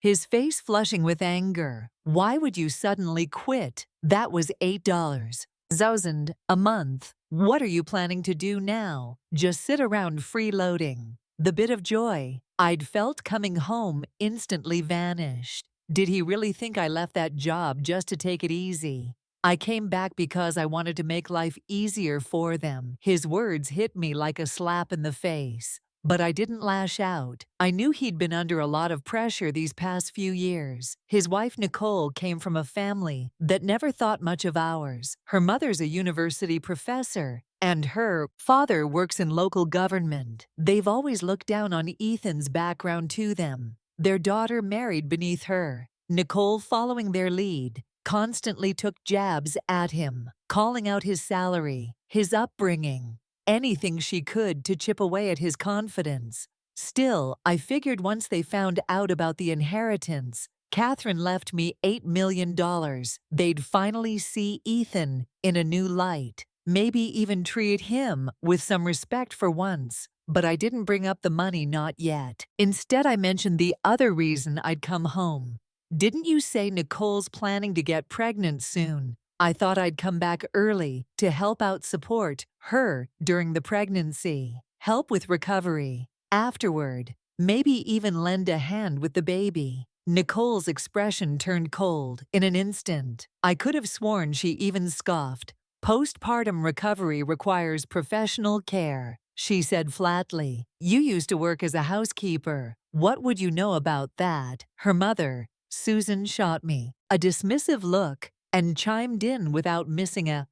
his face flushing with anger. Why would you suddenly quit? That was $8,000 a month. What are you planning to do now? Just sit around freeloading. The bit of joy I'd felt coming home instantly vanished. Did he really think I left that job just to take it easy? I came back because I wanted to make life easier for them. His words hit me like a slap in the face. But I didn't lash out. I knew he'd been under a lot of pressure these past few years. His wife Nicole came from a family that never thought much of ours. Her mother's a university professor, and her father works in local government. They've always looked down on Ethan's background to them. Their daughter married beneath her. Nicole, following their lead, constantly took jabs at him, calling out his salary, his upbringing, anything she could to chip away at his confidence. Still, I figured once they found out about the inheritance, Catherine left me $8 million, they'd finally see Ethan in a new light, maybe even treat him with some respect for once. But I didn't bring up the money, not yet. Instead, I mentioned the other reason I'd come home. Didn't you say Nicole's planning to get pregnant soon? I thought I'd come back early to help out support her during the pregnancy, help with recovery, afterward, maybe even lend a hand with the baby. Nicole's expression turned cold in an instant. I could have sworn she even scoffed. Postpartum recovery requires professional care, she said flatly. You used to work as a housekeeper. What would you know about that? Her mother, Susan, shot me a dismissive look and chimed in without missing a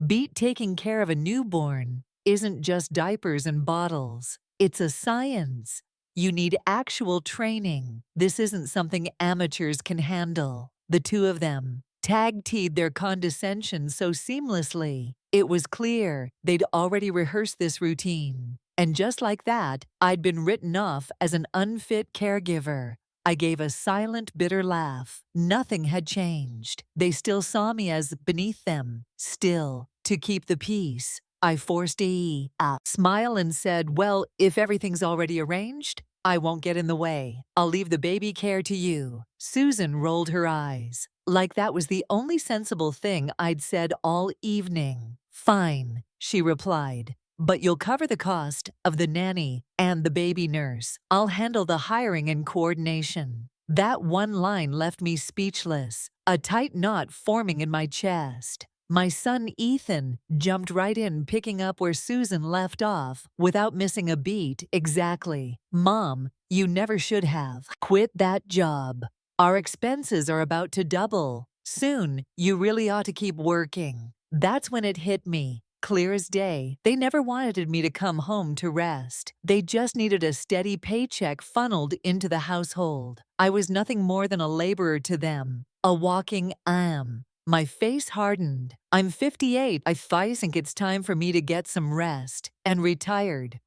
beat. Taking care of a newborn isn't just diapers and bottles. It's a science. You need actual training. This isn't something amateurs can handle. The two of them tag-teamed their condescension so seamlessly. It was clear they'd already rehearsed this routine. And just like that, I'd been written off as an unfit caregiver. I gave a silent, bitter laugh. Nothing had changed. They still saw me as beneath them. Still, to keep the peace, I forced a smile and said, well, if everything's already arranged, I won't get in the way. I'll leave the baby care to you. Susan rolled her eyes, like that was the only sensible thing I'd said all evening. Fine, she replied. But you'll cover the cost of the nanny and the baby nurse. I'll handle the hiring and coordination. That one line left me speechless, a tight knot forming in my chest. My son Ethan jumped right in, picking up where Susan left off without missing a beat. Exactly. Mom, you never should have quit that job. Our expenses are about to double. Soon, you really ought to keep working. That's when it hit me. Clear as day, they never wanted me to come home to rest. They just needed a steady paycheck funneled into the household. I was nothing more than a laborer to them, a walking My face hardened. I'm 58. I think it's time for me to get some rest. And retired.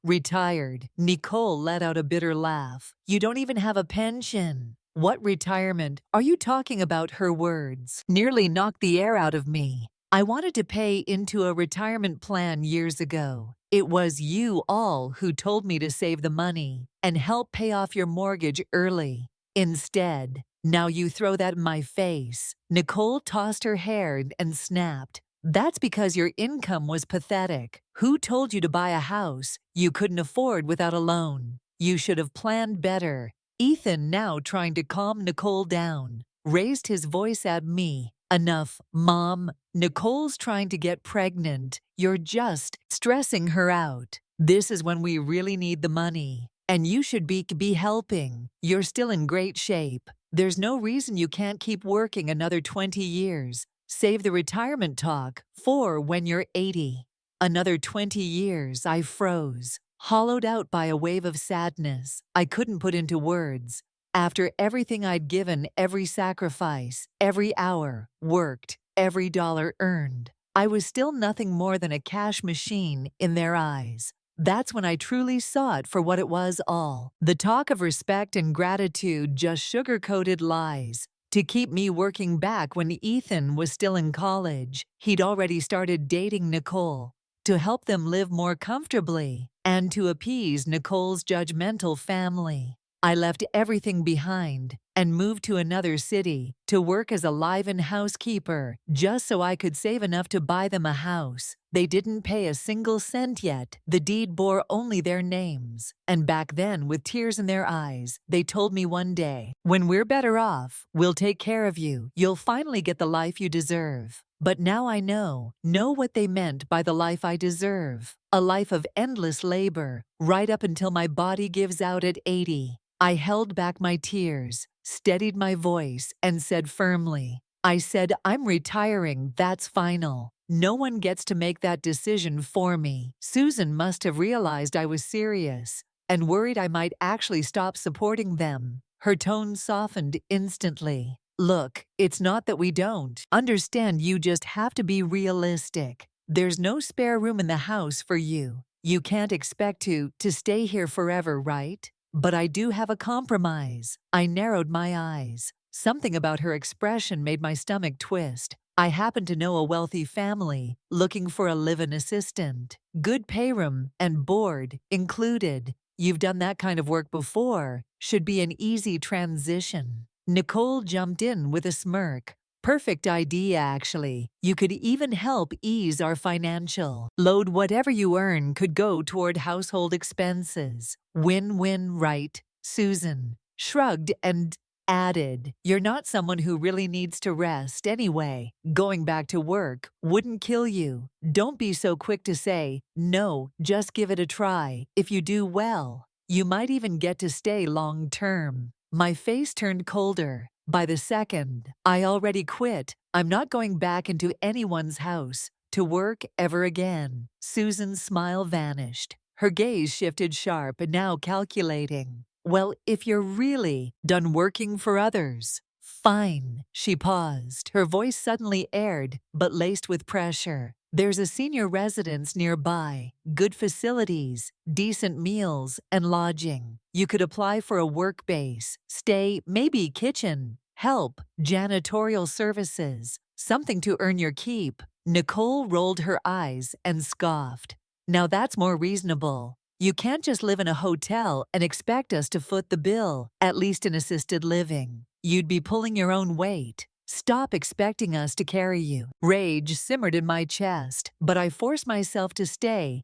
Nicole let out a bitter laugh. You don't even have a pension. What retirement are you talking about? Her words nearly knocked the air out of me. I wanted to pay into a retirement plan years ago. It was you all who told me to save the money and help pay off your mortgage early. Instead, now you throw that in my face. Nicole tossed her hair and snapped. That's because your income was pathetic. Who told you to buy a house you couldn't afford without a loan? You should have planned better. Ethan, now trying to calm Nicole down, raised his voice at me. Enough, Mom. Nicole's trying to get pregnant. You're just stressing her out. This is when we really need the money. And you should be helping. You're still in great shape. There's no reason you can't keep working another 20 years. Save the retirement talk for when you're 80. Another 20 years. I froze, hollowed out by a wave of sadness I couldn't put into words. After everything I'd given, every sacrifice, every hour worked, every dollar earned, I was still nothing more than a cash machine in their eyes. That's when I truly saw it for what it was all. The talk of respect and gratitude, just sugar-coated lies to keep me working back when Ethan was still in college. He'd already started dating Nicole to help them live more comfortably and to appease Nicole's judgmental family. I left everything behind and moved to another city to work as a live-in housekeeper just so I could save enough to buy them a house. They didn't pay a single cent yet. The deed bore only their names. And back then, with tears in their eyes, they told me one day, "When we're better off, we'll take care of you. You'll finally get the life you deserve." But now I know what they meant by the life I deserve. A life of endless labor, right up until my body gives out at 80. I held back my tears, steadied my voice, and said firmly, I said, "I'm retiring, that's final. No one gets to make that decision for me." Susan must have realized I was serious and worried I might actually stop supporting them. Her tone softened instantly. "Look, it's not that we don't understand, you just have to be realistic. There's no spare room in the house for you. You can't expect to stay here forever, right? But I do have a compromise." I narrowed my eyes. Something about her expression made my stomach twist. I happen to know a wealthy family looking for a live-in assistant. Good payroom and board included. You've done that kind of work before. Should be an easy transition. Nicole jumped in with a smirk. "Perfect idea, actually. You could even help ease our financial load. Whatever you earn could go toward household expenses. Win-win, right?" Susan shrugged and added, "You're not someone who really needs to rest anyway. Going back to work wouldn't kill you. Don't be so quick to say, no, just give it a try. If you do well, you might even get to stay long term." My face turned colder. By the second, I already quit. I'm not going back into anyone's house to work ever again. Susan's smile vanished. Her gaze shifted sharp and now calculating. "Well, if you're really done working for others, fine." She paused. Her voice suddenly aired, but laced with pressure. "There's a senior residence nearby, good facilities, decent meals, and lodging. You could apply for a work base, stay, maybe kitchen, help, janitorial services, something to earn your keep." Nicole rolled her eyes and scoffed. "Now that's more reasonable. You can't just live in a hotel and expect us to foot the bill, at least in assisted living. You'd be pulling your own weight. Stop expecting us to carry you." Rage simmered in my chest, but I forced myself to stay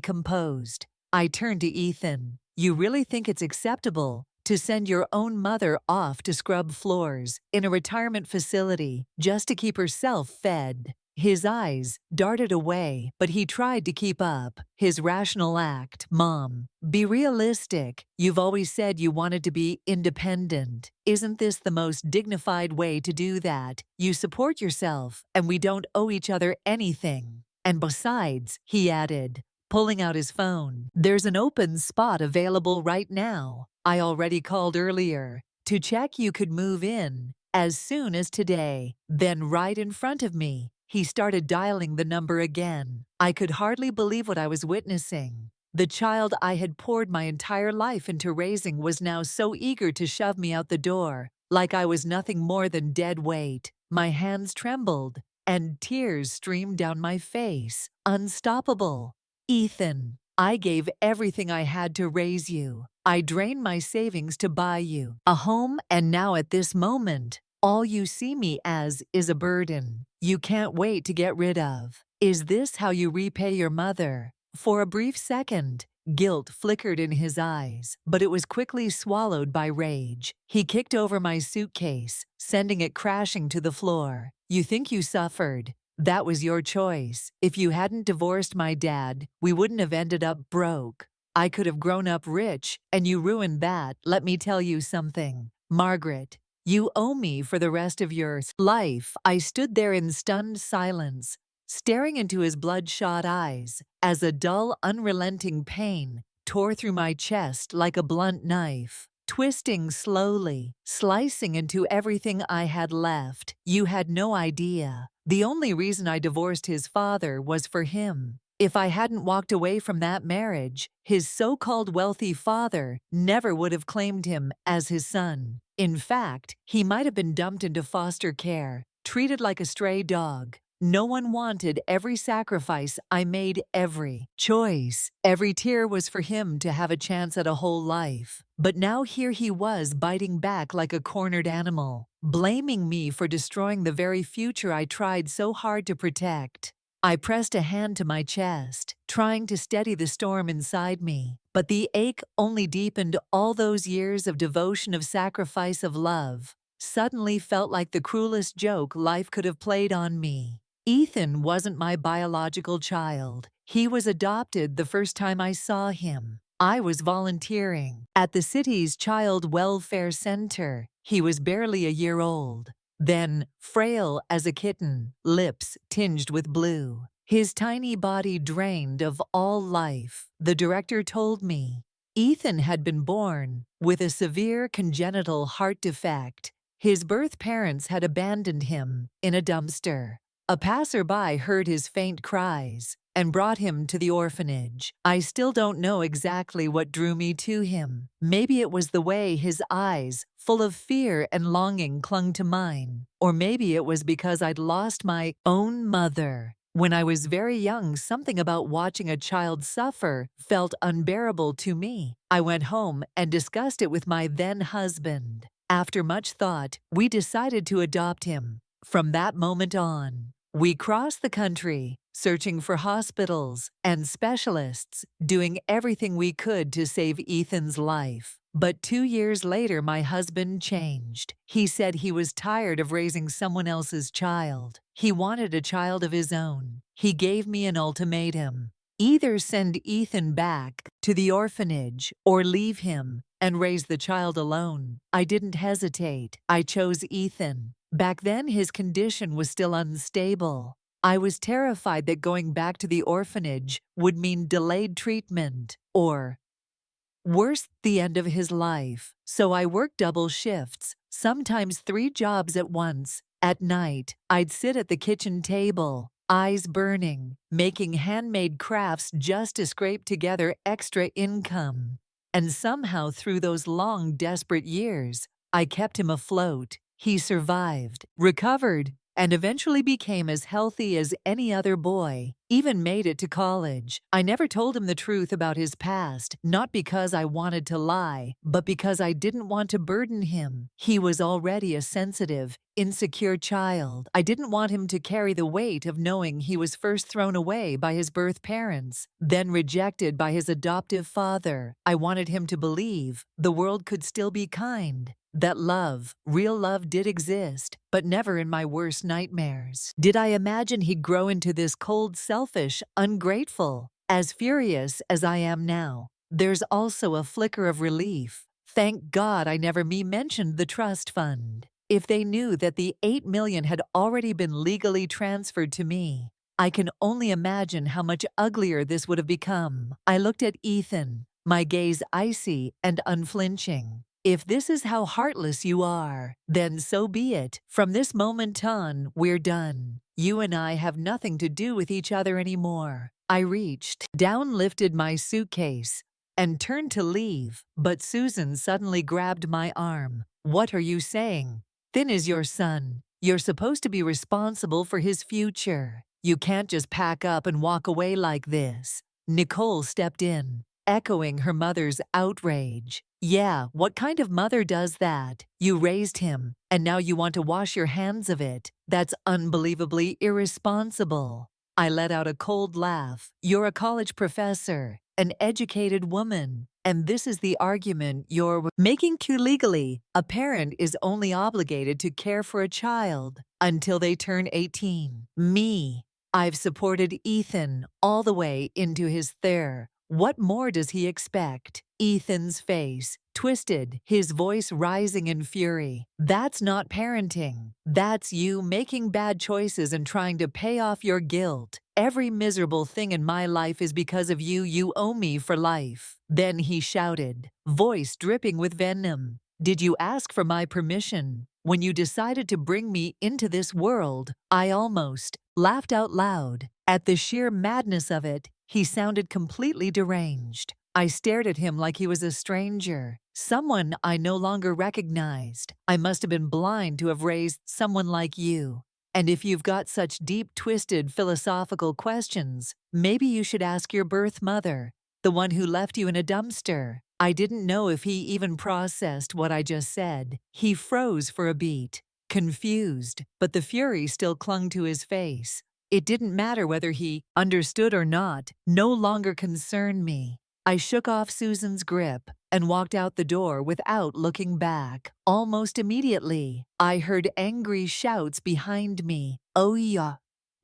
composed. I turned to Ethan. "You really think it's acceptable to send your own mother off to scrub floors in a retirement facility just to keep herself fed?" His eyes darted away, but he tried to keep up. His rational act. "Mom, be realistic. You've always said you wanted to be independent. Isn't this the most dignified way to do that? You support yourself, and we don't owe each other anything. And besides," he added, pulling out his phone, "there's an open spot available right now. I already called earlier to check you could move in as soon as today." Then right in front of me, he started dialing the number again. I could hardly believe what I was witnessing. The child I had poured my entire life into raising was now so eager to shove me out the door, like I was nothing more than dead weight. My hands trembled, and tears streamed down my face. Unstoppable. "Ethan, I gave everything I had to raise you. I drained my savings to buy you a home, and now at this moment, all you see me as is a burden you can't wait to get rid of. Is this how you repay your mother?" For a brief second, guilt flickered in his eyes, but it was quickly swallowed by rage. He kicked over my suitcase, sending it crashing to the floor. "You think you suffered? That was your choice. If you hadn't divorced my dad, we wouldn't have ended up broke. I could have grown up rich, and you ruined that. Let me tell you something, Margaret. You owe me for the rest of your life." I stood there in stunned silence, staring into his bloodshot eyes, as a dull, unrelenting pain tore through my chest like a blunt knife, twisting slowly, slicing into everything I had left. "You had no idea. The only reason I divorced his father was for him. If I hadn't walked away from that marriage, his so-called wealthy father never would have claimed him as his son. In fact, he might have been dumped into foster care, treated like a stray dog. No one wanted every sacrifice I made, every choice. Every tear was for him to have a chance at a whole life. But now here he was biting back like a cornered animal, blaming me for destroying the very future I tried so hard to protect. I pressed a hand to my chest, trying to steady the storm inside me. But the ache only deepened. All those years of devotion, of sacrifice, of love, suddenly felt like the cruelest joke life could have played on me. Ethan wasn't my biological child. He was adopted the first time I saw him. I was volunteering at the city's child welfare center. He was barely a year old. Then, frail as a kitten, lips tinged with blue, his tiny body drained of all life. The director told me Ethan had been born with a severe congenital heart defect. His birth parents had abandoned him in a dumpster. A passerby heard his faint cries and brought him to the orphanage. I still don't know exactly what drew me to him. Maybe it was the way his eyes, full of fear and longing, clung to mine. Or maybe it was because I'd lost my own mother. When I was very young, something about watching a child suffer felt unbearable to me. I went home and discussed it with my then husband. After much thought, we decided to adopt him. From that moment on, we crossed the country, searching for hospitals and specialists, doing everything we could to save Ethan's life. But 2 years later, my husband changed. He said he was tired of raising someone else's child. He wanted a child of his own. He gave me an ultimatum: either send Ethan back to the orphanage or leave him and raise the child alone. I didn't hesitate. I chose Ethan. Back then, his condition was still unstable. I was terrified that going back to the orphanage would mean delayed treatment or, worse, the end of his life. So I worked double shifts, sometimes 3 jobs at once. At night, I'd sit at the kitchen table, eyes burning, making handmade crafts just to scrape together extra income. And somehow through those long, desperate years, I kept him afloat. He survived, recovered, and eventually became as healthy as any other boy, even made it to college. I never told him the truth about his past, not because I wanted to lie, but because I didn't want to burden him. He was already a sensitive, insecure child. I didn't want him to carry the weight of knowing he was first thrown away by his birth parents, then rejected by his adoptive father. I wanted him to believe the world could still be kind, that love, real love, did exist, but never in my worst nightmares. Did I imagine he'd grow into this cold, selfish, ungrateful, as furious as I am now? There's also a flicker of relief. Thank God I never mentioned the trust fund. If they knew that the $8 million had already been legally transferred to me, I can only imagine how much uglier this would have become. I looked at Ethan, my gaze icy and unflinching. If this is how heartless you are, then so be it. From this moment on, we're done. You and I have nothing to do with each other anymore. I reached down, lifted my suitcase, and turned to leave, but Susan suddenly grabbed my arm. What are you saying? Finn is your son. You're supposed to be responsible for his future. You can't just pack up and walk away like this. Nicole stepped in, echoing her mother's outrage. Yeah, what kind of mother does that? You raised him, and now you want to wash your hands of it. That's unbelievably irresponsible. I let out a cold laugh. You're a college professor, an educated woman, and this is the argument you're making too legally. A parent is only obligated to care for a child until they turn 18. Me, I've supported Ethan all the way into his third. What more does he expect? Ethan's face twisted, his voice rising in fury. That's not parenting. That's you making bad choices and trying to pay off your guilt. Every miserable thing in my life is because of you. You owe me for life. Then he shouted, voice dripping with venom. Did you ask for my permission? When you decided to bring me into this world, I almost laughed out loud. At the sheer madness of it, he sounded completely deranged. I stared at him like he was a stranger, someone I no longer recognized. I must have been blind to have raised someone like you. And if you've got such deep, twisted philosophical questions, maybe you should ask your birth mother, the one who left you in a dumpster. I didn't know if he even processed what I just said. He froze for a beat, confused, but the fury still clung to his face. It didn't matter whether he understood or not, no longer concerned me. I shook off Susan's grip and walked out the door without looking back. Almost immediately, I heard angry shouts behind me. "Oh yeah.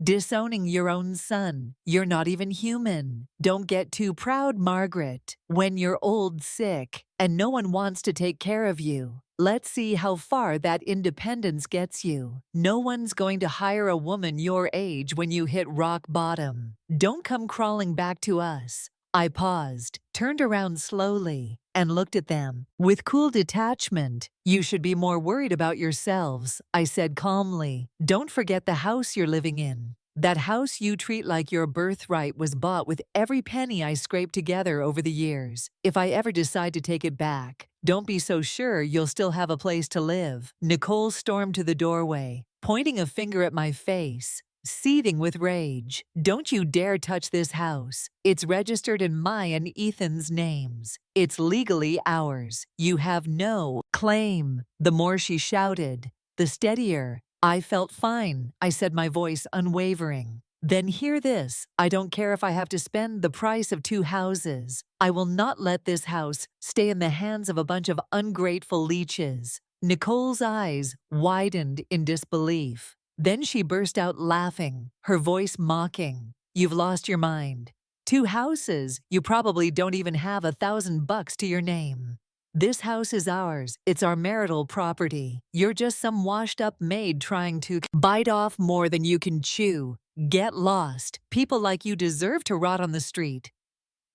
Disowning your own son. You're not even human. Don't get too proud, Margaret. When you're old, sick, and no one wants to take care of you. Let's see how far that independence gets you. No one's going to hire a woman your age when you hit rock bottom. Don't come crawling back to us." I paused, turned around slowly, and looked at them with cool detachment. "You should be more worried about yourselves," I said calmly. "Don't forget the house you're living in. That house you treat like your birthright was bought with every penny I scraped together over the years. If I ever decide to take it back, don't be so sure you'll still have a place to live." Nicole stormed to the doorway, pointing a finger at my face, seething with rage. "Don't you dare touch this house. It's registered in my and Ethan's names. It's legally ours. You have no claim." The more she shouted, the steadier I felt. "Fine," I said, my voice unwavering. "Then hear this. I don't care if I have to spend the price of 2 houses. I will not let this house stay in the hands of a bunch of ungrateful leeches." Nicole's eyes widened in disbelief. Then she burst out laughing, her voice mocking. "You've lost your mind. 2 houses? You probably don't even have $1,000 to your name. This house is ours. It's our marital property. You're just some washed-up maid trying to bite off more than you can chew. Get lost. People like you deserve to rot on the street."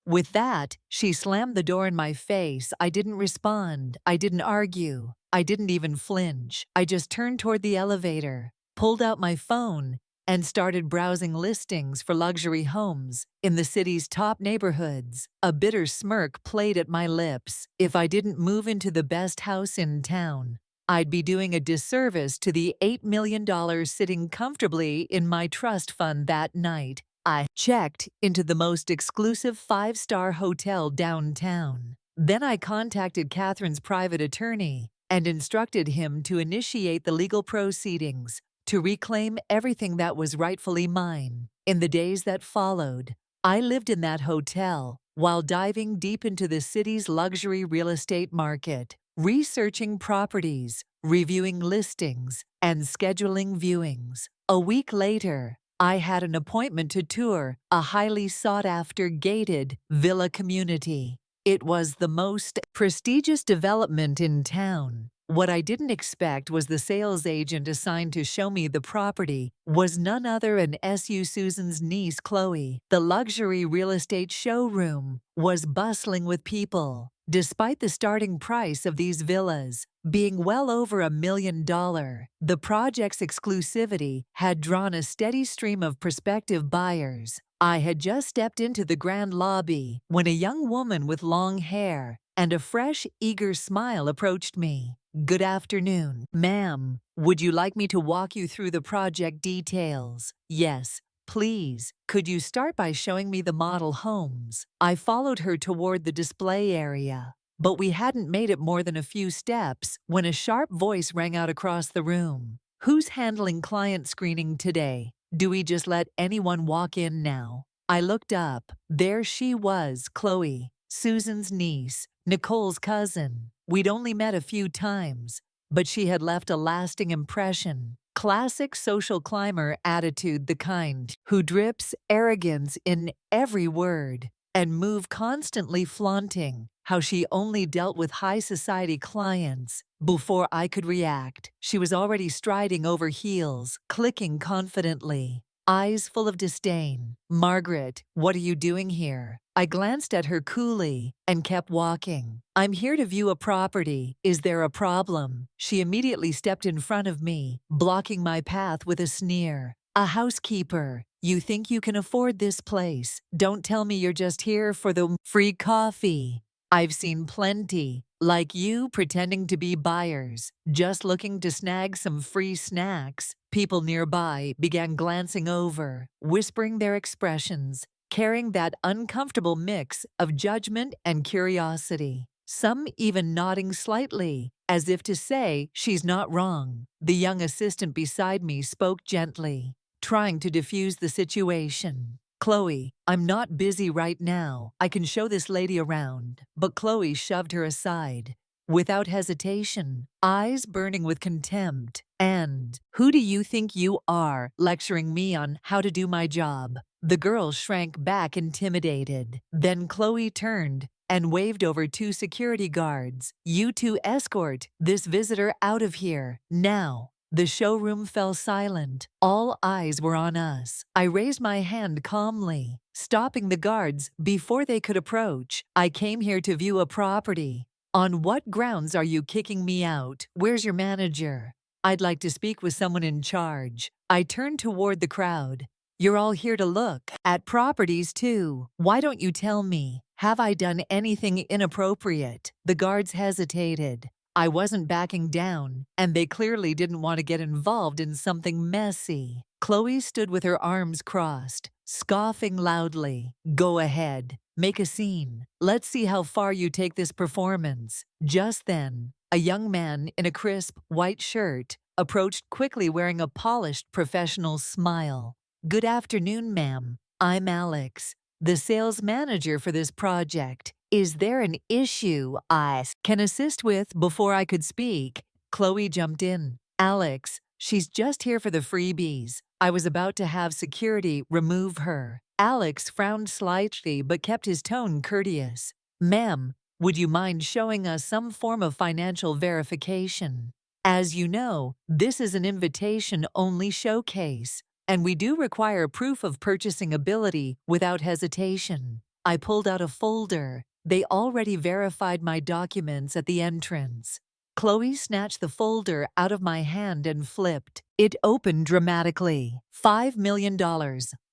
With that, she slammed the door in my face. I didn't respond. I didn't argue. I didn't even flinch. I just turned toward the elevator, pulled out my phone, and started browsing listings for luxury homes in the city's top neighborhoods. A bitter smirk played at my lips. If I didn't move into the best house in town, I'd be doing a disservice to the $8 million sitting comfortably in my trust fund that night. I checked into the most exclusive 5-star hotel downtown. Then I contacted Catherine's private attorney and instructed him to initiate the legal proceedings to reclaim everything that was rightfully mine. In the days that followed, I lived in that hotel while diving deep into the city's luxury real estate market, researching properties, reviewing listings, and scheduling viewings. A week later, I had an appointment to tour a highly sought-after gated villa community. It was the most prestigious development in town. What I didn't expect was the sales agent assigned to show me the property was none other than Susan's niece, Chloe. The luxury real estate showroom was bustling with people. Despite the starting price of these villas being well over $1 million, the project's exclusivity had drawn a steady stream of prospective buyers. I had just stepped into the grand lobby when a young woman with long hair and a fresh, eager smile approached me. "Good afternoon, ma'am. Would you like me to walk you through the project details?" "Yes, please. Could you start by showing me the model homes?" I followed her toward the display area, but we hadn't made it more than a few steps when a sharp voice rang out across the room. "Who's handling client screening today? Do we just let anyone walk in now?" I looked up. There she was, Chloe, Susan's niece, Nicole's cousin. We'd only met a few times, but she had left a lasting impression. Classic social climber attitude, the kind who drips arrogance in every word, and move constantly flaunting how she only dealt with high society clients. Before I could react, she was already striding over heels, clicking confidently, eyes full of disdain. "Margaret, what are you doing here?" I glanced at her coolly and kept walking. "I'm here to view a property. Is there a problem?" She immediately stepped in front of me, blocking my path with a sneer. "A housekeeper. You think you can afford this place? Don't tell me you're just here for the free coffee. I've seen plenty Like you pretending to be buyers, just looking to snag some free snacks. People nearby began glancing over, whispering their expressions, carrying that uncomfortable mix of judgment and curiosity. Some even nodding slightly, as if to say she's not wrong. The young assistant beside me spoke gently, trying to diffuse the situation. Chloe, I'm not busy right now. I can show this lady around. But Chloe shoved her aside, without hesitation, eyes burning with contempt. And, who do you think you are, lecturing me on how to do my job? The girl shrank back intimidated. Then Chloe turned and waved over two security guards. You two escort this visitor out of here, now. The showroom fell silent. All eyes were on us. I raised my hand calmly, stopping the guards before they could approach. I came here to view a property. On what grounds are you kicking me out? Where's your manager? I'd like to speak with someone in charge. I turned toward the crowd. You're all here to look at properties too. Why don't you tell me? Have I done anything inappropriate? The guards hesitated. I wasn't backing down, and they clearly didn't want to get involved in something messy. Chloe stood with her arms crossed, scoffing loudly. Go ahead, make a scene. Let's see how far you take this performance. Just then, a young man in a crisp white shirt approached quickly wearing a polished professional smile. Good afternoon, ma'am. I'm Alex, the sales manager for this project. Is there an issue I can assist with? Before I could speak, Chloe jumped in. Alex, she's just here for the freebies. I was about to have security remove her. Alex frowned slightly but kept his tone courteous. Ma'am, would you mind showing us some form of financial verification? As you know, this is an invitation-only showcase, and we do require proof of purchasing ability without hesitation. I pulled out a folder. They already verified my documents at the entrance. Chloe snatched the folder out of my hand and flipped. It opened dramatically. $5 million.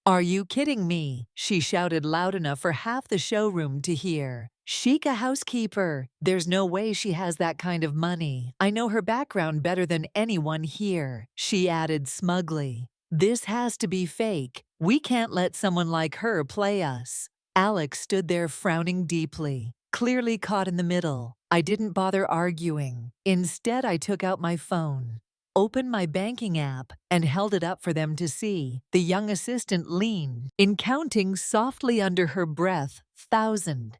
Are you kidding me? She shouted loud enough for half the showroom to hear. Chic a housekeeper. There's no way she has that kind of money. I know her background better than anyone here, she added smugly. This has to be fake. We can't let someone like her play us. Alex stood there frowning deeply, clearly caught in the middle. I didn't bother arguing. Instead, I took out my phone, opened my banking app, and held it up for them to see. The young assistant leaned, in counting softly under her breath, 1,000.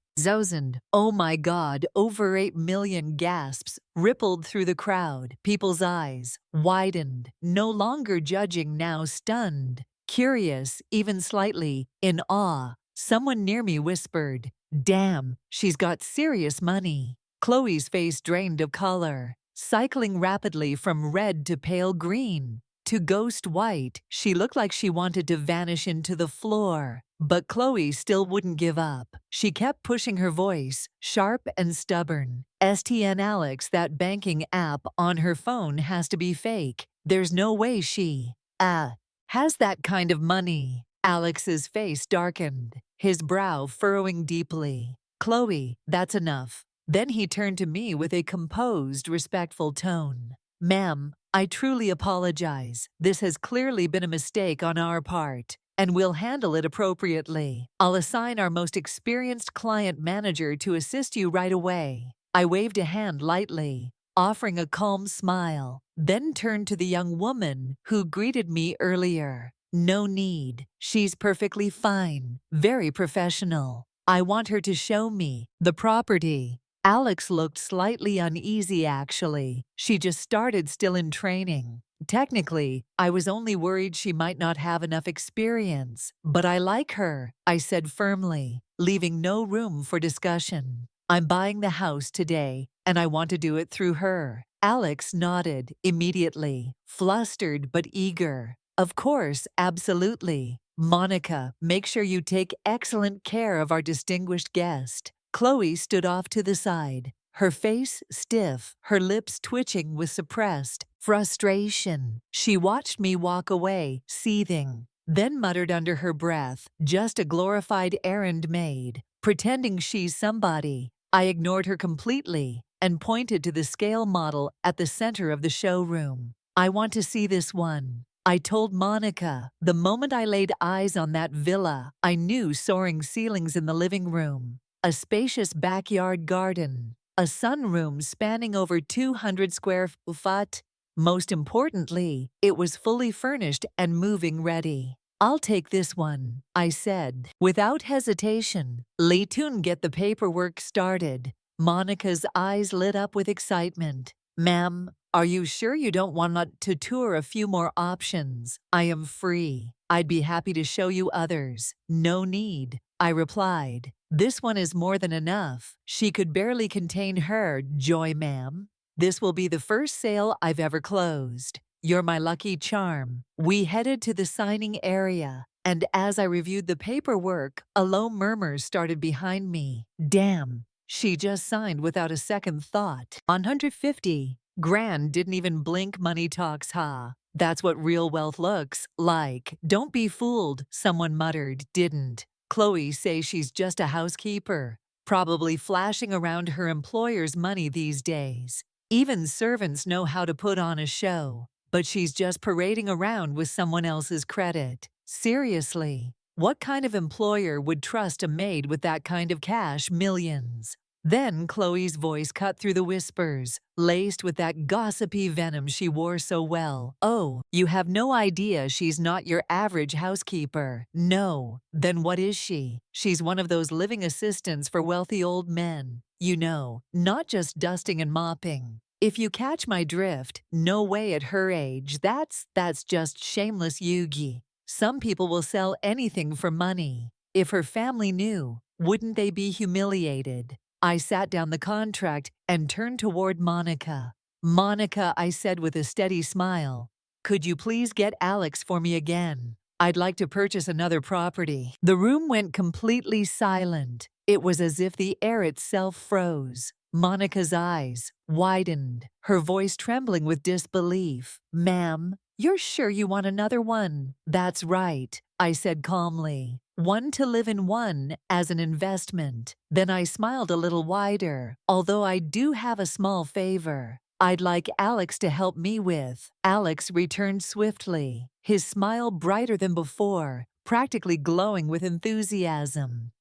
Oh my God, over 8 million gasps rippled through the crowd. People's eyes widened, no longer judging, now stunned, curious, even slightly in awe. Someone near me whispered, Damn, she's got serious money. Chloe's face drained of color, cycling rapidly from red to pale green to ghost white. She looked like she wanted to vanish into the floor. But Chloe still wouldn't give up. She kept pushing her voice, sharp and stubborn. STN Alex, that banking app on her phone has to be fake. There's no way she has that kind of money. Alex's face darkened, his brow furrowing deeply. Chloe, that's enough. Then he turned to me with a composed, respectful tone. Ma'am, I truly apologize. This has clearly been a mistake on our part, and we'll handle it appropriately. I'll assign our most experienced client manager to assist you right away. I waved a hand lightly, offering a calm smile, then turned to the young woman who greeted me earlier. No need. She's perfectly fine, very professional. I want her to show me the property. Alex looked slightly uneasy actually. She just started, still in training. Technically, I was only worried she might not have enough experience. But I like her, I said firmly, leaving no room for discussion. I'm buying the house today, and I want to do it through her. Alex nodded immediately, flustered but eager. Of course, absolutely. Monica, make sure you take excellent care of our distinguished guest. Chloe stood off to the side, her face stiff, her lips twitching with suppressed frustration. She watched me walk away, seething, then muttered under her breath, just a glorified errand maid, pretending she's somebody. I ignored her completely, and pointed to the scale model at the center of the showroom. I want to see this one, I told Monica. The moment I laid eyes on that villa, I knew soaring ceilings in the living room, a spacious backyard garden, a sunroom spanning over 200 square feet. Most importantly, it was fully furnished and moving ready. I'll take this one, I said. Without hesitation, Leetun get the paperwork started. Monica's eyes lit up with excitement. Ma'am, are you sure you don't want to tour a few more options? I am free. I'd be happy to show you others. No need, I replied. This one is more than enough. She could barely contain her joy, ma'am. This will be the first sale I've ever closed. You're my lucky charm. We headed to the signing area, and as I reviewed the paperwork, a low murmur started behind me. Damn, she just signed without a second thought. 150 grand, didn't even blink. Money talks, huh? That's what real wealth looks like. Don't be fooled, someone muttered. Didn't Chloe say she's just a housekeeper? Probably flashing around her employer's money these days. Even servants know how to put on a show. But she's just parading around with someone else's credit. Seriously, what kind of employer would trust a maid with that kind of cash? Millions. Then Chloe's voice cut through the whispers, laced with that gossipy venom she wore so well. Oh, you have no idea she's not your average housekeeper. No. Then what is she? She's one of those living assistants for wealthy old men. You know, not just dusting and mopping. If you catch my drift, no way at her age. That's just shameless Yugi. Some people will sell anything for money. If her family knew, wouldn't they be humiliated? I sat down the contract and turned toward Monica. Monica, I said with a steady smile, could you please get Alex for me again? I'd like to purchase another property. The room went completely silent. It was as if the air itself froze. Monica's eyes widened, her voice trembling with disbelief. Ma'am, you're sure you want another one? That's right, I said calmly. One to live in, one as an investment. Then I smiled a little wider. Although I do have a small favor I'd like Alex to help me with. Alex returned swiftly, his smile brighter than before, practically glowing with enthusiasm.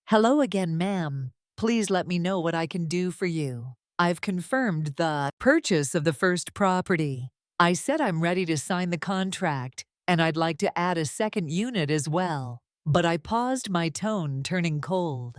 Hello again, ma'am. Please let me know what I can do for you. I've confirmed the purchase of the first property. I said I'm ready to sign the contract, and I'd like to add a second unit as well. But I paused, my tone turning cold.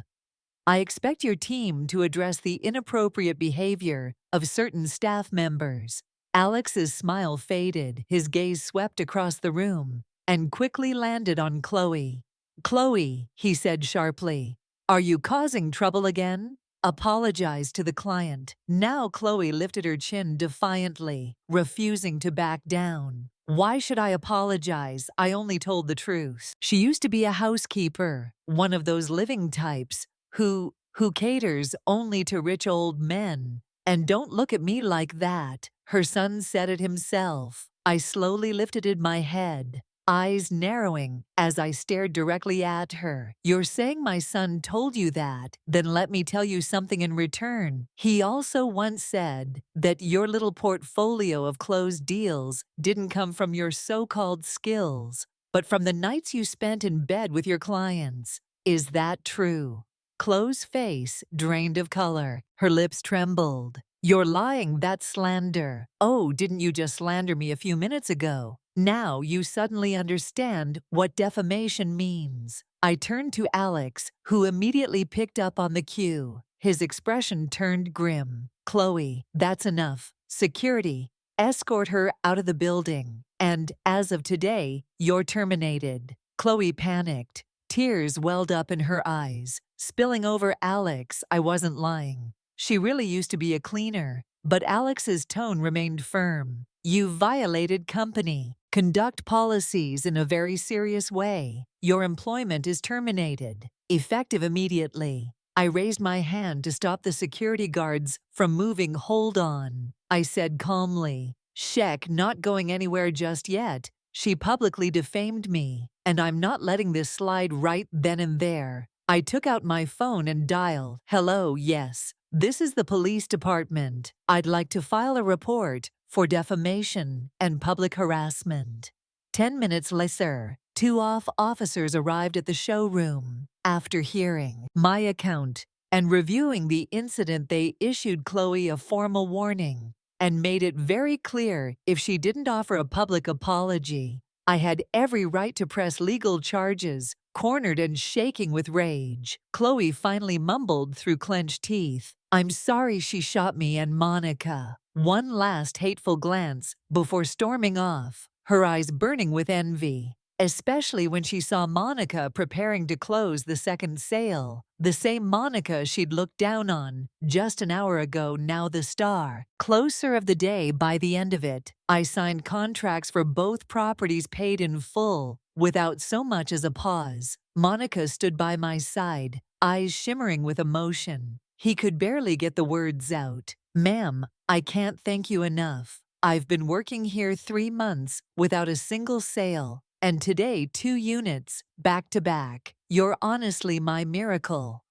I expect your team to address the inappropriate behavior of certain staff members. Alex's smile faded, his gaze swept across the room, and quickly landed on Chloe. Chloe, he said sharply, are you causing trouble again? Apologize to the client. Now Chloe lifted her chin defiantly, refusing to back down. Why should I apologize? I only told the truth. She used to be a housekeeper, one of those living types who caters only to rich old men. And don't look at me like that. Her son said it himself. I slowly lifted my head, eyes narrowing as I stared directly at her. You're saying my son told you that? Then let me tell you something in return. He also once said that your little portfolio of closed deals didn't come from your so-called skills, but from the nights you spent in bed with your clients. Is that true? Chloe's face drained of color. Her lips trembled. You're lying, that's slander. Oh, didn't you just slander me a few minutes ago? Now you suddenly understand what defamation means. I turned to Alex, who immediately picked up on the cue. His expression turned grim. Chloe, that's enough. Security, escort her out of the building. And as of today, you're terminated. Chloe panicked. Tears welled up in her eyes, spilling over. Alex, I wasn't lying. She really used to be a cleaner, but Alex's tone remained firm. You violated company conduct policies in a very serious way. Your employment is terminated, effective immediately. I raised my hand to stop the security guards from moving. Hold on, I said calmly. Sheck not going anywhere just yet. She publicly defamed me, and I'm not letting this slide right then and there. I took out my phone and dialed. Hello, yes. This is the police department. I'd like to file a report for defamation and public harassment. 10 minutes later, two officers arrived at the showroom. After hearing my account and reviewing the incident, they issued Chloe a formal warning and made it very clear if she didn't offer a public apology, I had every right to press legal charges. Cornered and shaking with rage, Chloe finally mumbled through clenched teeth, "I'm sorry she shot me and Monica." One last hateful glance before storming off, her eyes burning with envy, especially when she saw Monica preparing to close the second sale. The same Monica she'd looked down on just an hour ago, now the star. Closer of the day by the end of it, I signed contracts for both properties, paid in full, without so much as a pause. Monica stood by my side, eyes shimmering with emotion. He could barely get the words out. "Ma'am, I can't thank you enough. I've been working here 3 months without a single sale, and today 2 units, back to back. You're honestly my miracle."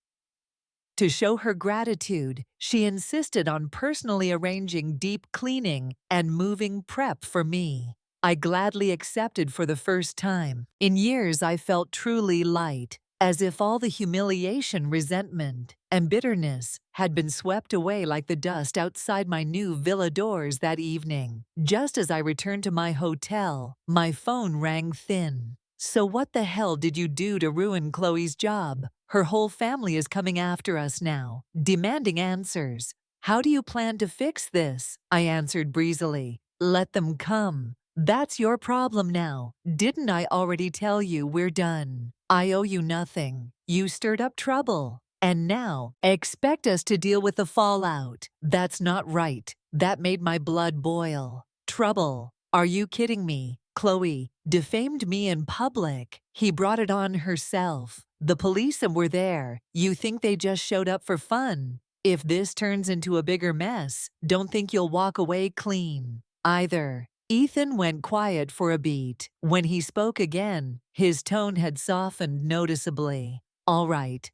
To show her gratitude, she insisted on personally arranging deep cleaning and moving prep for me. I gladly accepted for the first time. In years, I felt truly light, as if all the humiliation, resentment, and bitterness had been swept away like the dust outside my new villa doors that evening. Just as I returned to my hotel, my phone rang thin. "So what the hell did you do to ruin Chloe's job? Her whole family is coming after us now, demanding answers. How do you plan to fix this?" I answered breezily. "Let them come. That's your problem now. Didn't I already tell you we're done? I owe you nothing. You stirred up trouble. And now, expect us to deal with the fallout. That's not right." That made my blood boil. Trouble? Are you kidding me? Chloe defamed me in public. He brought it on herself. The police were there. You think they just showed up for fun? If this turns into a bigger mess, don't think you'll walk away clean either. Ethan went quiet for a beat. When he spoke again, his tone had softened noticeably. All right,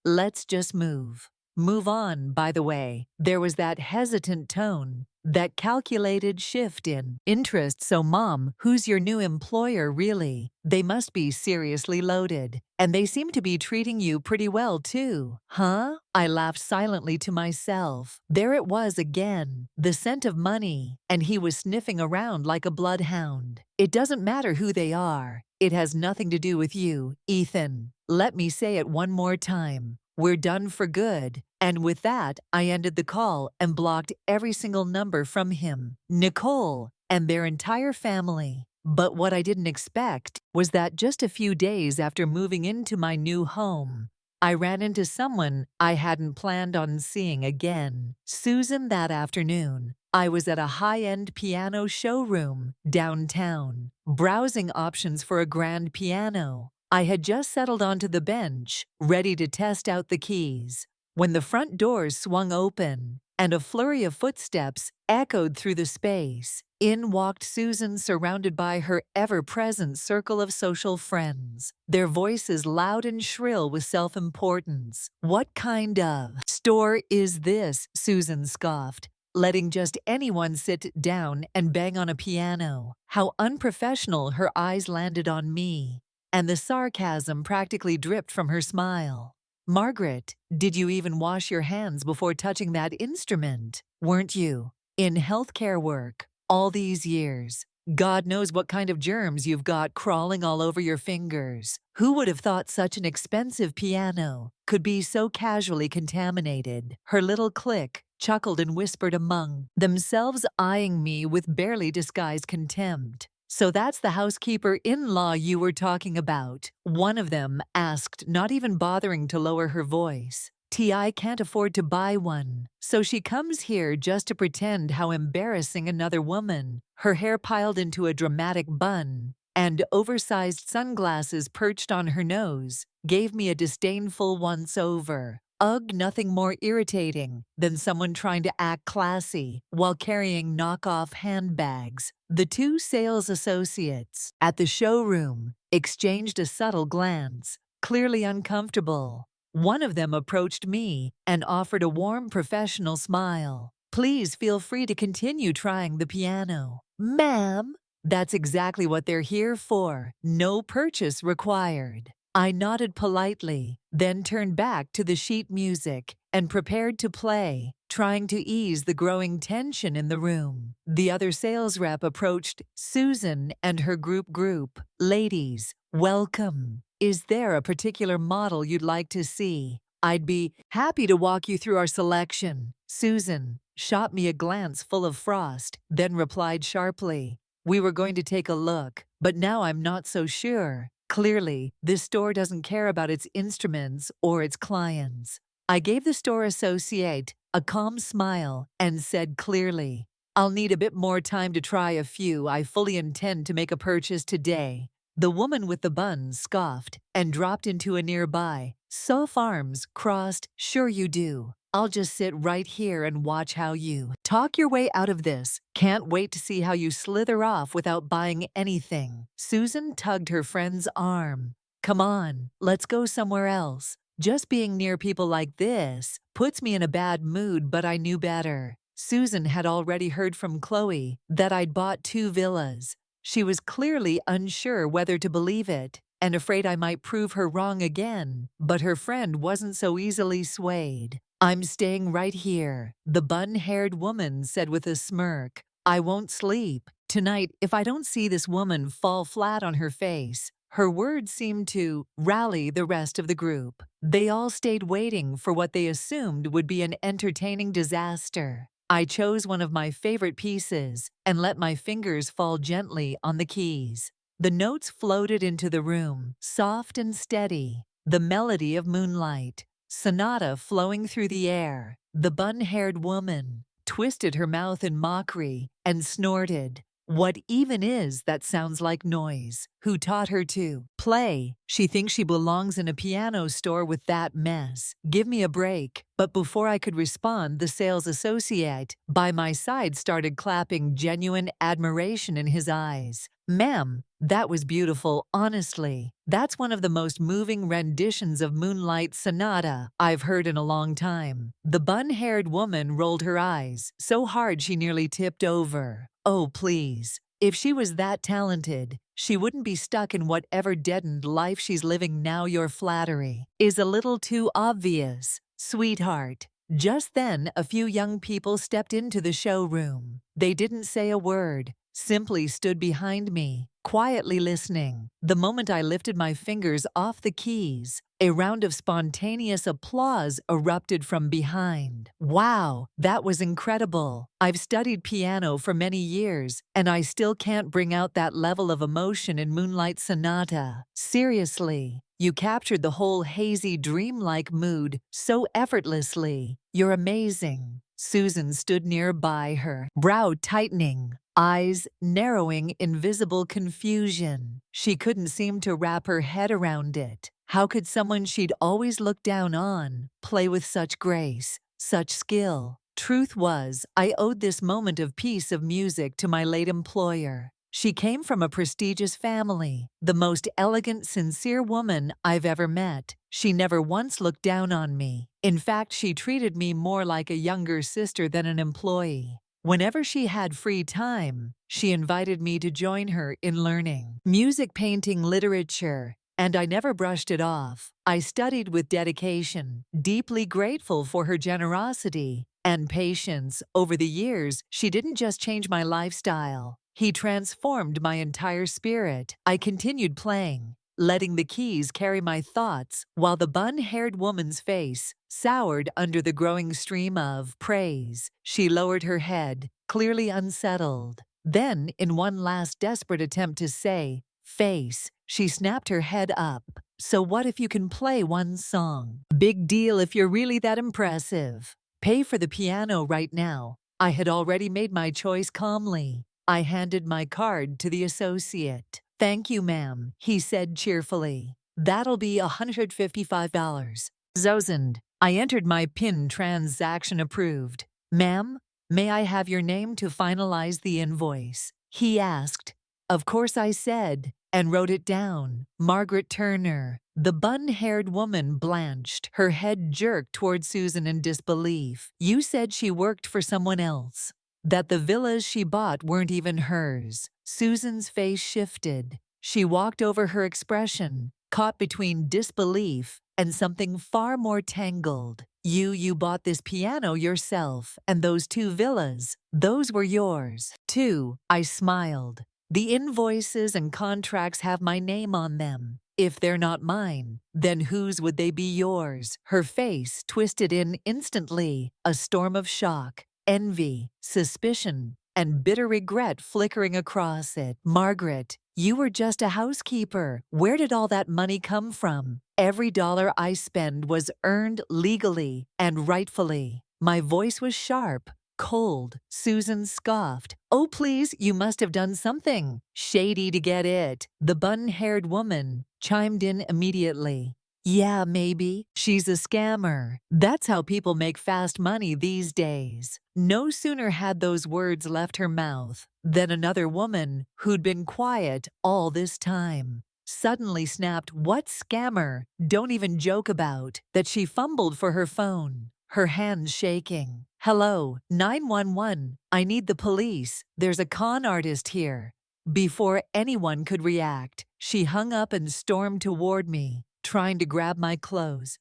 let's just move. Move on, by the way." There was that hesitant tone, that calculated shift in interest. "So Mom, who's your new employer really? They must be seriously loaded. And they seem to be treating you pretty well too, huh?" I laughed silently to myself. There it was again, the scent of money, and he was sniffing around like a bloodhound. "It doesn't matter who they are. It has nothing to do with you, Ethan. Let me say it one more time. We're done for good." And with that, I ended the call and blocked every single number from him, Nicole, and their entire family. But what I didn't expect was that just a few days after moving into my new home, I ran into someone I hadn't planned on seeing again. Susan. That afternoon, I was at a high-end piano showroom downtown, browsing options for a grand piano. I had just settled onto the bench, ready to test out the keys, when the front doors swung open and a flurry of footsteps echoed through the space. In walked Susan, surrounded by her ever-present circle of social friends, their voices loud and shrill with self-importance. "What kind of store is this?" Susan scoffed, letting just anyone sit down and bang on a piano. How unprofessional. Her eyes landed on me, and the sarcasm practically dripped from her smile. "Margaret, did you even wash your hands before touching that instrument? Weren't you in healthcare work all these years? God knows what kind of germs you've got crawling all over your fingers. Who would have thought such an expensive piano could be so casually contaminated?" Her little clique chuckled and whispered among themselves, eyeing me with barely disguised contempt. "So that's the housekeeper-in-law you were talking about?" one of them asked, not even bothering to lower her voice. "T.I. can't afford to buy one, so she comes here just to pretend how embarrassing another woman." Her hair piled into a dramatic bun, and oversized sunglasses perched on her nose, gave me a disdainful once-over. Ugh, nothing more irritating than someone trying to act classy while carrying knockoff handbags. The two sales associates at the showroom exchanged a subtle glance, clearly uncomfortable. One of them approached me and offered a warm professional smile. "Please feel free to continue trying the piano." "Ma'am?" "That's exactly what they're here for. No purchase required." I nodded politely, then turned back to the sheet music and prepared to play, trying to ease the growing tension in the room. The other sales rep approached Susan and her group. "Ladies, welcome. Is there a particular model you'd like to see? I'd be happy to walk you through our selection." Susan shot me a glance full of frost, then replied sharply, "We were going to take a look, but now I'm not so sure. Clearly, this store doesn't care about its instruments or its clients." I gave the store associate a calm smile and said clearly, "I'll need a bit more time to try a few. I fully intend to make a purchase today." The woman with the buns scoffed and dropped into a nearby soft arms crossed. "Sure you do. I'll just sit right here and watch how you talk your way out of this. Can't wait to see how you slither off without buying anything." Susan tugged her friend's arm. "Come on, let's go somewhere else. Just being near people like this puts me in a bad mood, but I knew better." Susan had already heard from Chloe that I'd bought 2 villas. She was clearly unsure whether to believe it and afraid I might prove her wrong again, but her friend wasn't so easily swayed. "I'm staying right here," the bun-haired woman said with a smirk. "I won't sleep tonight if I don't see this woman fall flat on her face." Her words seemed to rally the rest of the group. They all stayed waiting for what they assumed would be an entertaining disaster. I chose one of my favorite pieces and let my fingers fall gently on the keys. The notes floated into the room, soft and steady, the melody of moonlight, sonata flowing through the air. The bun-haired woman twisted her mouth in mockery and snorted. "What even is that sounds like noise? Who taught her to play? She thinks she belongs in a piano store with that mess. Give me a break." But before I could respond, the sales associate by my side started clapping, genuine admiration in his eyes. "Ma'am, that was beautiful, honestly. That's one of the most moving renditions of Moonlight Sonata I've heard in a long time." The bun-haired woman rolled her eyes so hard she nearly tipped over. "Oh, please. If she was that talented, she wouldn't be stuck in whatever deadened life she's living now. Your flattery is a little too obvious, sweetheart." Just then, a few young people stepped into the showroom. They didn't say a word, simply stood behind me, quietly listening. The moment I lifted my fingers off the keys, a round of spontaneous applause erupted from behind. "Wow, that was incredible. I've studied piano for many years, and I still can't bring out that level of emotion in Moonlight Sonata. Seriously, you captured the whole hazy, dreamlike mood so effortlessly. You're amazing." Susan stood nearby, her brow tightening, eyes narrowing in visible confusion. She couldn't seem to wrap her head around it. How could someone she'd always looked down on play with such grace, such skill? Truth was, I owed this moment of piece of music to my late employer. She came from a prestigious family, the most elegant, sincere woman I've ever met. She never once looked down on me. In fact, she treated me more like a younger sister than an employee. Whenever she had free time, she invited me to join her in learning music, painting, literature, and I never brushed it off. I studied with dedication, deeply grateful for her generosity and patience. Over the years, she didn't just change my lifestyle. He transformed my entire spirit. I continued playing, letting the keys carry my thoughts, while the bun-haired woman's face soured under the growing stream of praise. She lowered her head, clearly unsettled. Then, in one last desperate attempt to say, "Face," she snapped her head up. "So what if you can play one song? Big deal if you're really that impressive. Pay for the piano right now." I had already made my choice calmly. I handed my card to the associate. "Thank you, ma'am," he said cheerfully. "That'll be $155. Zozend." I entered my PIN. Transaction approved. "Ma'am, may I have your name to finalize the invoice?" he asked. Of course I said, and wrote it down. "Margaret Turner." The bun-haired woman blanched, her head jerked toward Susan in disbelief. You said she worked for someone else, that the villas she bought weren't even hers. Susan's face shifted. She walked over her expression, caught between disbelief and something far more tangled. You bought this piano yourself, and those 2 villas, those were yours, too. I smiled. The invoices and contracts have my name on them. If they're not mine, then whose would they be? Yours? Her face twisted in instantly, a storm of shock, envy, suspicion, and bitter regret flickering across it. Margaret, you were just a housekeeper. Where did all that money come from? Every dollar I spend was earned legally and rightfully. My voice was sharp, cold. Susan scoffed. Oh, please, you must have done something shady to get it. The bun-haired woman chimed in immediately. Yeah, maybe. She's a scammer. That's how people make fast money these days. No sooner had those words left her mouth than another woman, who'd been quiet all this time, suddenly snapped, What scammer? Don't even joke about that. She fumbled for her phone, her hands shaking. Hello, 911. I need the police. There's a con artist here. Before anyone could react, she hung up and stormed toward me, trying to grab my clothes.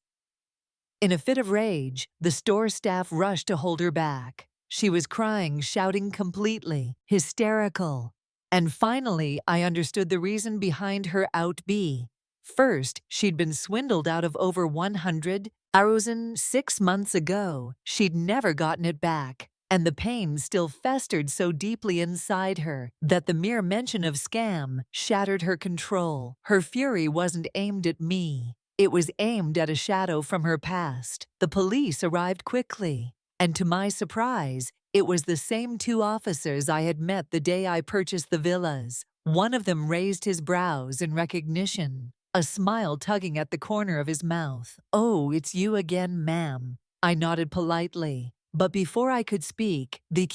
In a fit of rage, the store staff rushed to hold her back. She was crying, shouting completely, hysterical. And finally, I understood the reason behind her outbee. First, she'd been swindled out of over 100,000 6 months ago. She'd never gotten it back, and the pain still festered so deeply inside her that the mere mention of scam shattered her control. Her fury wasn't aimed at me. It was aimed at a shadow from her past. The police arrived quickly, and to my surprise, it was the same 2 officers I had met the day I purchased the villas. One of them raised his brows in recognition, a smile tugging at the corner of his mouth. Oh, it's you again, ma'am. I nodded politely. But before I could speak, the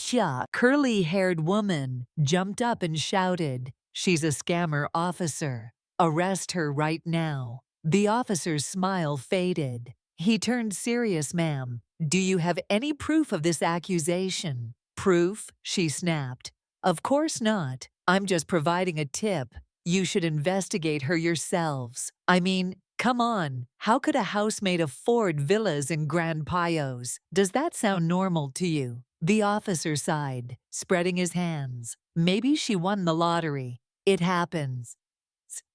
curly-haired woman jumped up and shouted, She's a scammer, officer. Arrest her right now. The officer's smile faded. He turned serious, ma'am. Do you have any proof of this accusation? Proof? She snapped. Of course not. I'm just providing a tip. You should investigate her yourselves. I mean, come on. How could a housemaid afford villas in Grand Payos? Does that sound normal to you? The officer sighed, spreading his hands. Maybe she won the lottery. It happens.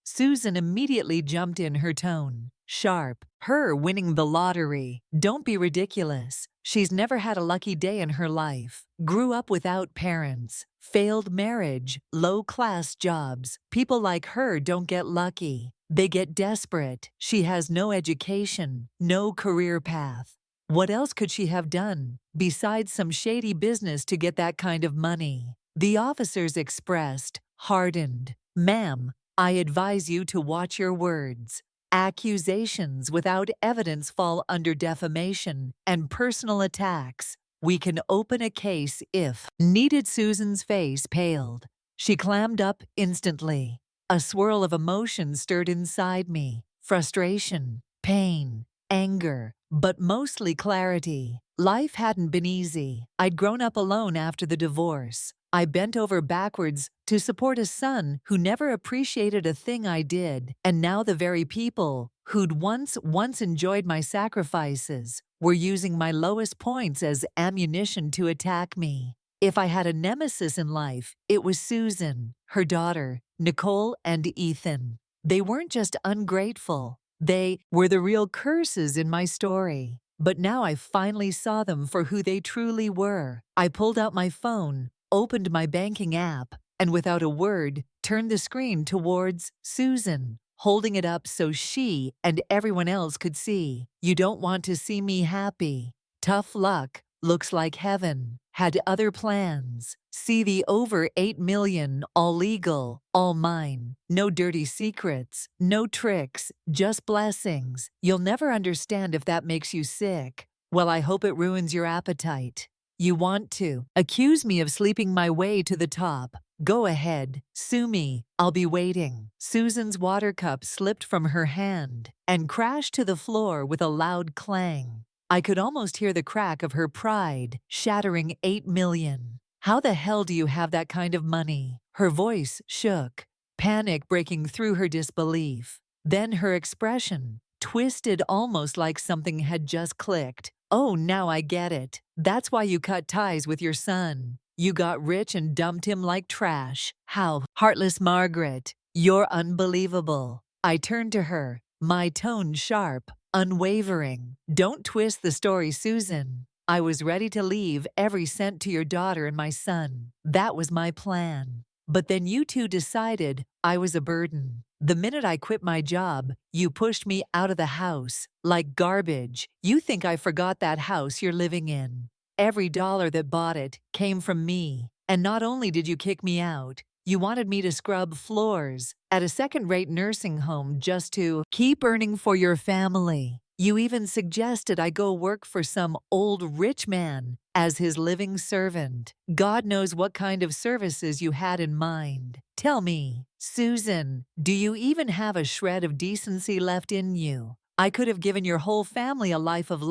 Susan immediately jumped in, her tone sharp. Her winning the lottery? Don't be ridiculous. She's never had a lucky day in her life. Grew up without parents. Failed marriage. Low-class jobs. People like her don't get lucky. They get desperate. She has no education, no career path. What else could she have done besides some shady business to get that kind of money? The officers expressed, hardened. Ma'am, I advise you to watch your words. Accusations without evidence fall under defamation and personal attacks. We can open a case if needed. Susan's face paled. She clammed up instantly. A swirl of emotion stirred inside me. Frustration, pain, anger, but mostly clarity. Life hadn't been easy. I'd grown up alone after the divorce. I bent over backwards to support a son who never appreciated a thing I did, and now the very people who'd once enjoyed my sacrifices were using my lowest points as ammunition to attack me. If I had a nemesis in life, it was Susan, her daughter, Nicole, and Ethan. They weren't just ungrateful. They were the real curses in my story. But now I finally saw them for who they truly were. I pulled out my phone, opened my banking app, and without a word, turned the screen towards Susan, holding it up so she and everyone else could see. You don't want to see me happy. Tough luck. Looks like heaven had other plans. See the over 8 million, all legal, all mine. No dirty secrets, no tricks, just blessings. You'll never understand if that makes you sick. Well, I hope it ruins your appetite. You want to accuse me of sleeping my way to the top. Go ahead, sue me, I'll be waiting. Susan's water cup slipped from her hand and crashed to the floor with a loud clang. I could almost hear the crack of her pride, shattering 8 million. How the hell do you have that kind of money? Her voice shook, panic breaking through her disbelief. Then her expression twisted almost like something had just clicked. Oh, now I get it. That's why you cut ties with your son. You got rich and dumped him like trash. How heartless, Margaret. You're unbelievable. I turned to her, my tone sharp, unwavering. Don't twist the story, Susan. I was ready to leave every cent to your daughter and my son. That was my plan. But then you two decided I was a burden. The minute I quit my job, you pushed me out of the house like garbage. You think I forgot that house you're living in. Every dollar that bought it came from me. And not only did you kick me out, you wanted me to scrub floors at a second-rate nursing home just to keep earning for your family. You even suggested I go work for some old rich man as his living servant. God knows what kind of services you had in mind. Tell me, Susan, do you even have a shred of decency left in you? I could have given your whole family a life of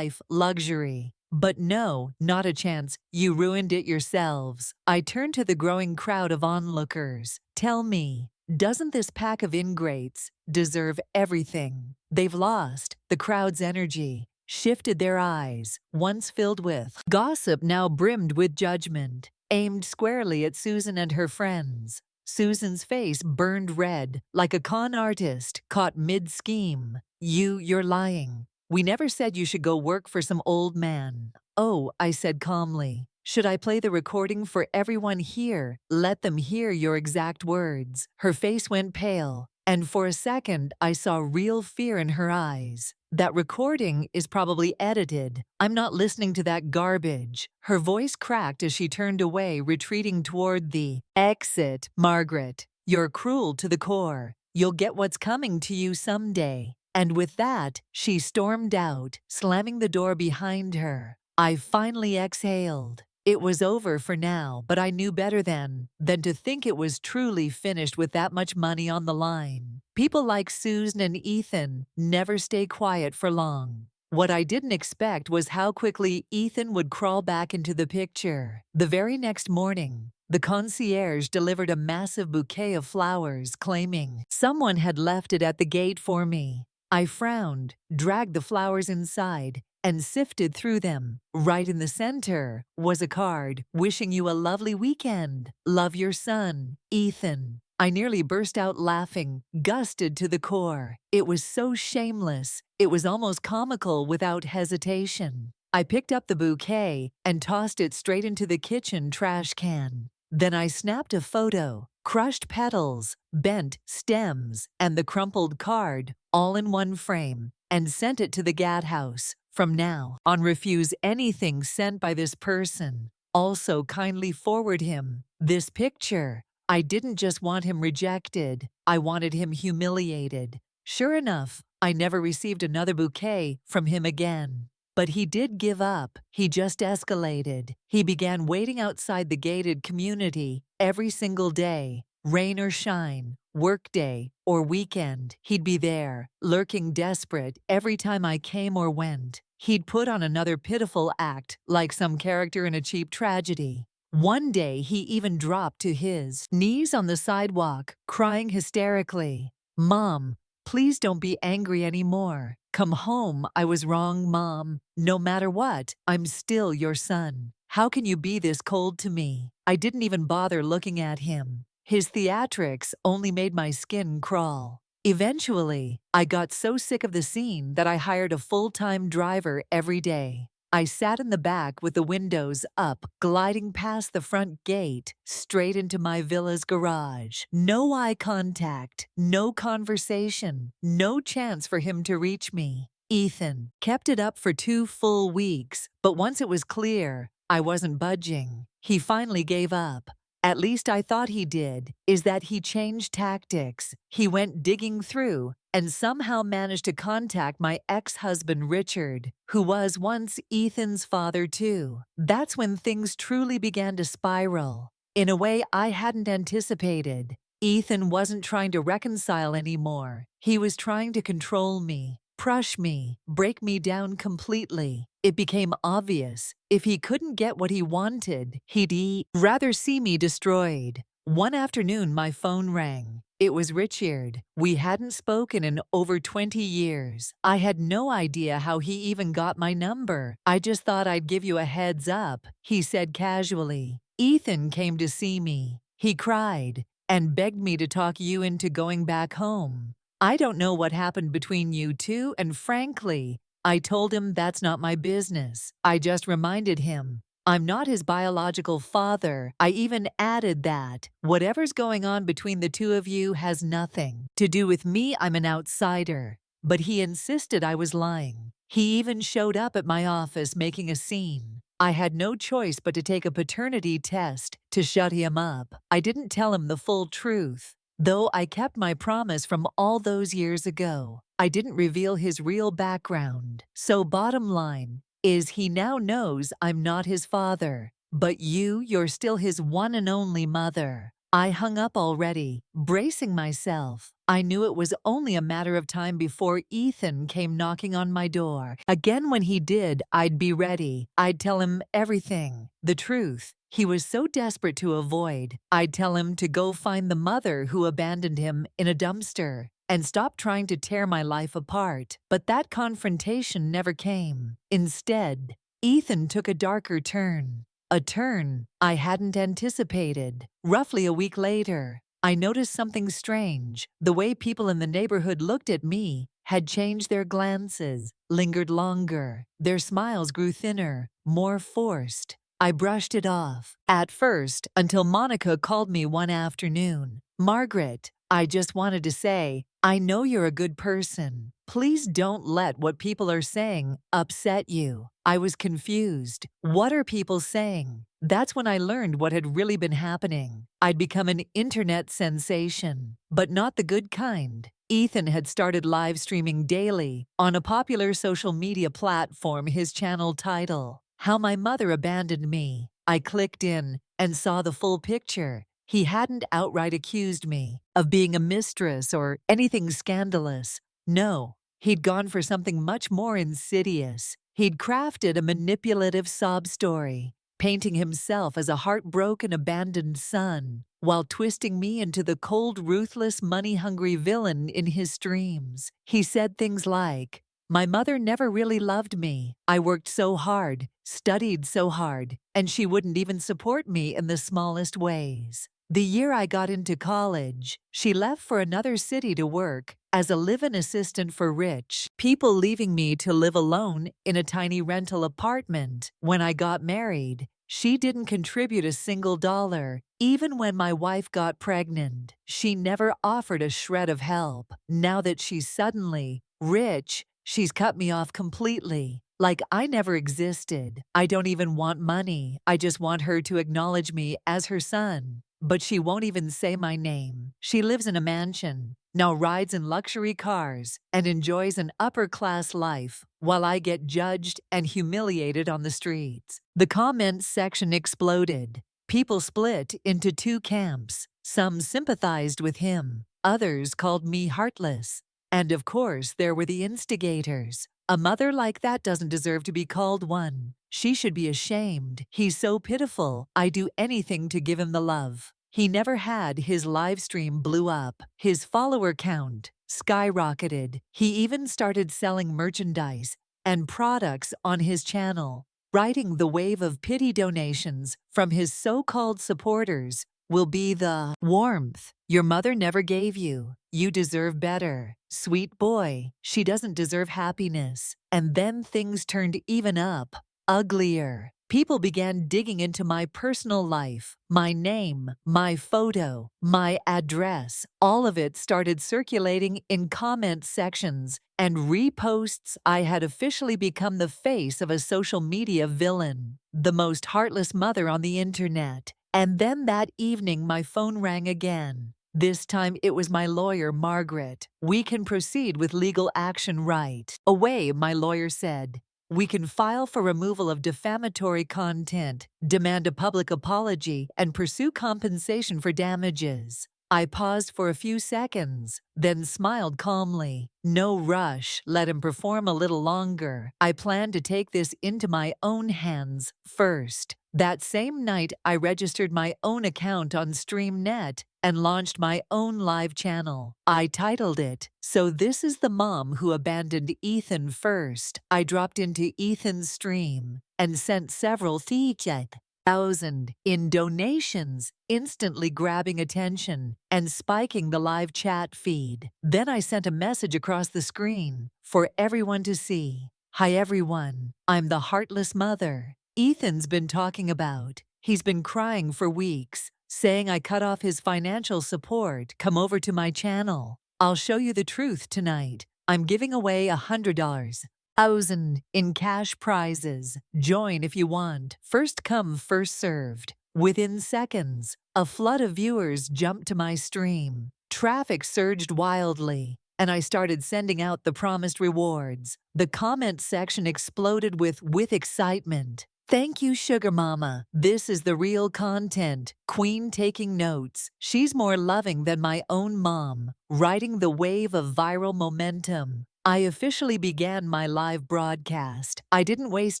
luxury. But no, not a chance. You ruined it yourselves. I turned to the growing crowd of onlookers. Tell me, doesn't this pack of ingrates deserve everything they've lost? The crowd's energy shifted, their eyes, once filled with gossip, now brimmed with judgment, aimed squarely at Susan and her friends. Susan's face burned red, like a con artist caught mid-scheme. You're lying. We never said you should go work for some old man. Oh, I said calmly. Should I play the recording for everyone here? Let them hear your exact words. Her face went pale, and for a second I saw real fear in her eyes. That recording is probably edited. I'm not listening to that garbage. Her voice cracked as she turned away, retreating toward the exit. Margaret, you're cruel to the core. You'll get what's coming to you someday. And with that, she stormed out, slamming the door behind her. I finally exhaled. It was over for now, but I knew better then than to think it was truly finished with that much money on the line. People like Susan and Ethan never stay quiet for long. What I didn't expect was how quickly Ethan would crawl back into the picture. The very next morning, the concierge delivered a massive bouquet of flowers, claiming someone had left it at the gate for me. I frowned, dragged the flowers inside, and sifted through them. Right in the center was a card wishing you a lovely weekend. Love, your son, Ethan. I nearly burst out laughing, gusted to the core. It was so shameless. It was almost comical without hesitation. I picked up the bouquet and tossed it straight into the kitchen trash can. Then I snapped a photo, crushed petals, bent stems, and the crumpled card all in one frame, and sent it to the Gad house. From now on, refuse anything sent by this person. Also, kindly forward him this picture. I didn't just want him rejected, I wanted him humiliated. Sure enough, I never received another bouquet from him again. But he did give up. He just escalated. He began waiting outside the gated community every single day, rain or shine, workday or weekend. He'd be there, lurking desperate every time I came or went. He'd put on another pitiful act, like some character in a cheap tragedy. One day, he even dropped to his knees on the sidewalk, crying hysterically. Mom, please don't be angry anymore. Come home. I was wrong, Mom. No matter what, I'm still your son. How can you be this cold to me? I didn't even bother looking at him. His theatrics only made my skin crawl. Eventually, I got so sick of the scene that I hired a full-time driver every day. I sat in the back with the windows up, gliding past the front gate, straight into my villa's garage. No eye contact, no conversation, no chance for him to reach me. Ethan kept it up for 2 full weeks, but once it was clear I wasn't budging, he finally gave up. At least I thought he did, is that he changed tactics. He went digging through and somehow managed to contact my ex-husband Richard, who was once Ethan's father too. That's when things truly began to spiral. in a way I hadn't anticipated. Ethan wasn't trying to reconcile anymore. He was trying to control me, crush me, break me down completely. It became obvious. If he couldn't get what he wanted, he'd rather see me destroyed. One afternoon, my phone rang. It was Richard. We hadn't spoken in over 20 years. I had no idea how he even got my number. I just thought I'd give you a heads up, he said casually. Ethan came to see me. He cried and begged me to talk you into going back home. I don't know what happened between you two, and frankly, I told him that's not my business. I just reminded him I'm not his biological father. I even added that whatever's going on between the two of you has nothing to do with me. I'm an outsider. But he insisted I was lying. He even showed up at my office making a scene. I had no choice but to take a paternity test to shut him up. I didn't tell him the full truth. Though I kept my promise from all those years ago, I didn't reveal his real background. So bottom line is he now knows I'm not his father. But you're still his one and only mother. I hung up already, bracing myself. I knew it was only a matter of time before Ethan came knocking on my door. Again, when he did, I'd be ready. I'd tell him everything, the truth he was so desperate to avoid. I'd tell him to go find the mother who abandoned him in a dumpster and stop trying to tear my life apart. But that confrontation never came. Instead, Ethan took a darker turn. A turn I hadn't anticipated. Roughly a week later, I noticed something strange. The way people in the neighborhood looked at me had changed. Their glances lingered longer. Their smiles grew thinner, more forced. I brushed it off, at first, until Monica called me one afternoon. Margaret, I just wanted to say, I know you're a good person. Please don't let what people are saying upset you. I was confused. What are people saying? That's when I learned what had really been happening. I'd become an internet sensation, but not the good kind. Ethan had started live streaming daily on a popular social media platform, his channel title, How My Mother Abandoned Me. I clicked in and saw the full picture. He hadn't outright accused me of being a mistress or anything scandalous. No, he'd gone for something much more insidious. He'd crafted a manipulative sob story, painting himself as a heartbroken, abandoned son, while twisting me into the cold, ruthless, money-hungry villain in his streams. He said things like, my mother never really loved me. I worked so hard, studied so hard, and she wouldn't even support me in the smallest ways. The year I got into college, she left for another city to work as a live-in assistant for rich people, leaving me to live alone in a tiny rental apartment. When I got married, she didn't contribute a single dollar. Even when my wife got pregnant, she never offered a shred of help. Now that she's suddenly rich, she's cut me off completely. Like I never existed. I don't even want money. I just want her to acknowledge me as her son. But she won't even say my name. She lives in a mansion, now rides in luxury cars, and enjoys an upper-class life, while I get judged and humiliated on the streets. The comments section exploded. People split into two camps. Some sympathized with him. Others called me heartless. And of course, there were the instigators. A mother like that doesn't deserve to be called one. She should be ashamed. He's so pitiful. I'd do anything to give him the love he never had. His live stream blew up. His follower count skyrocketed. He even started selling merchandise and products on his channel. Riding the wave of pity donations from his so-called supporters will be the warmth your mother never gave you. You deserve better. Sweet boy, she doesn't deserve happiness. And then things turned even up, uglier. People began digging into my personal life, my name, my photo, my address. All of it started circulating in comment sections and reposts. I had officially become the face of a social media villain, the most heartless mother on the internet. And then that evening, my phone rang again. This time it was my lawyer, Margaret. We can proceed with legal action right away, my lawyer said. We can file for removal of defamatory content, demand a public apology, and pursue compensation for damages. I paused for a few seconds, then smiled calmly. No rush, let him perform a little longer. I plan to take this into my own hands first. That same night, I registered my own account on StreamNet and launched my own live channel. I titled it, "So This is the Mom Who Abandoned Ethan First." I dropped into Ethan's stream and sent several thousand in donations, instantly grabbing attention and spiking the live chat feed. Then I sent a message across the screen for everyone to see. "Hi everyone, I'm the heartless mother Ethan's been talking about. He's been crying for weeks, saying I cut off his financial support. Come over to my channel. I'll show you the truth tonight. I'm giving away $100,000 in cash prizes. Join if you want. First come, first served." Within seconds, a flood of viewers jumped to my stream. Traffic surged wildly, and I started sending out the promised rewards. The comment section exploded with excitement. "Thank you, Sugar Mama. This is the real content." Queen taking notes. "She's more loving than my own mom." Riding the wave of viral momentum, I officially began my live broadcast. I didn't waste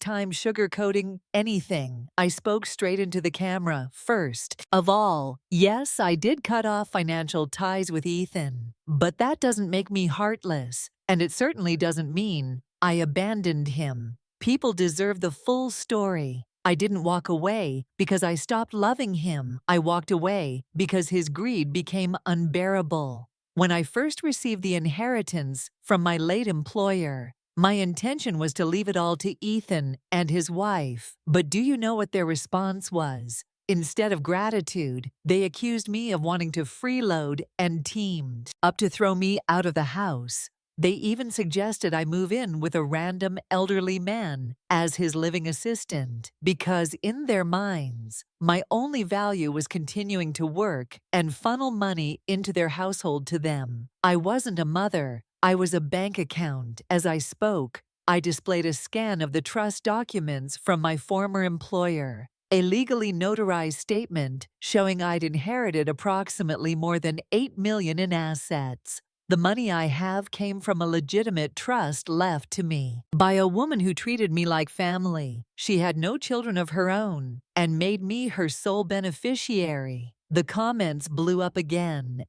time sugarcoating anything. I spoke straight into the camera. First of all, yes, I did cut off financial ties with Ethan, but that doesn't make me heartless, and it certainly doesn't mean I abandoned him. People deserve the full story. I didn't walk away because I stopped loving him. I walked away because his greed became unbearable. When I first received the inheritance from my late employer, my intention was to leave it all to Ethan and his wife. But do you know what their response was? Instead of gratitude, they accused me of wanting to freeload and teamed up to throw me out of the house. They even suggested I move in with a random elderly man as his living assistant, because in their minds, my only value was continuing to work and funnel money into their household to them. I wasn't a mother, I was a bank account. As I spoke, I displayed a scan of the trust documents from my former employer, a legally notarized statement showing I'd inherited approximately more than $8 million in assets. The money I have came from a legitimate trust left to me by a woman who treated me like family. She had no children of her own and made me her sole beneficiary. The comments blew up again.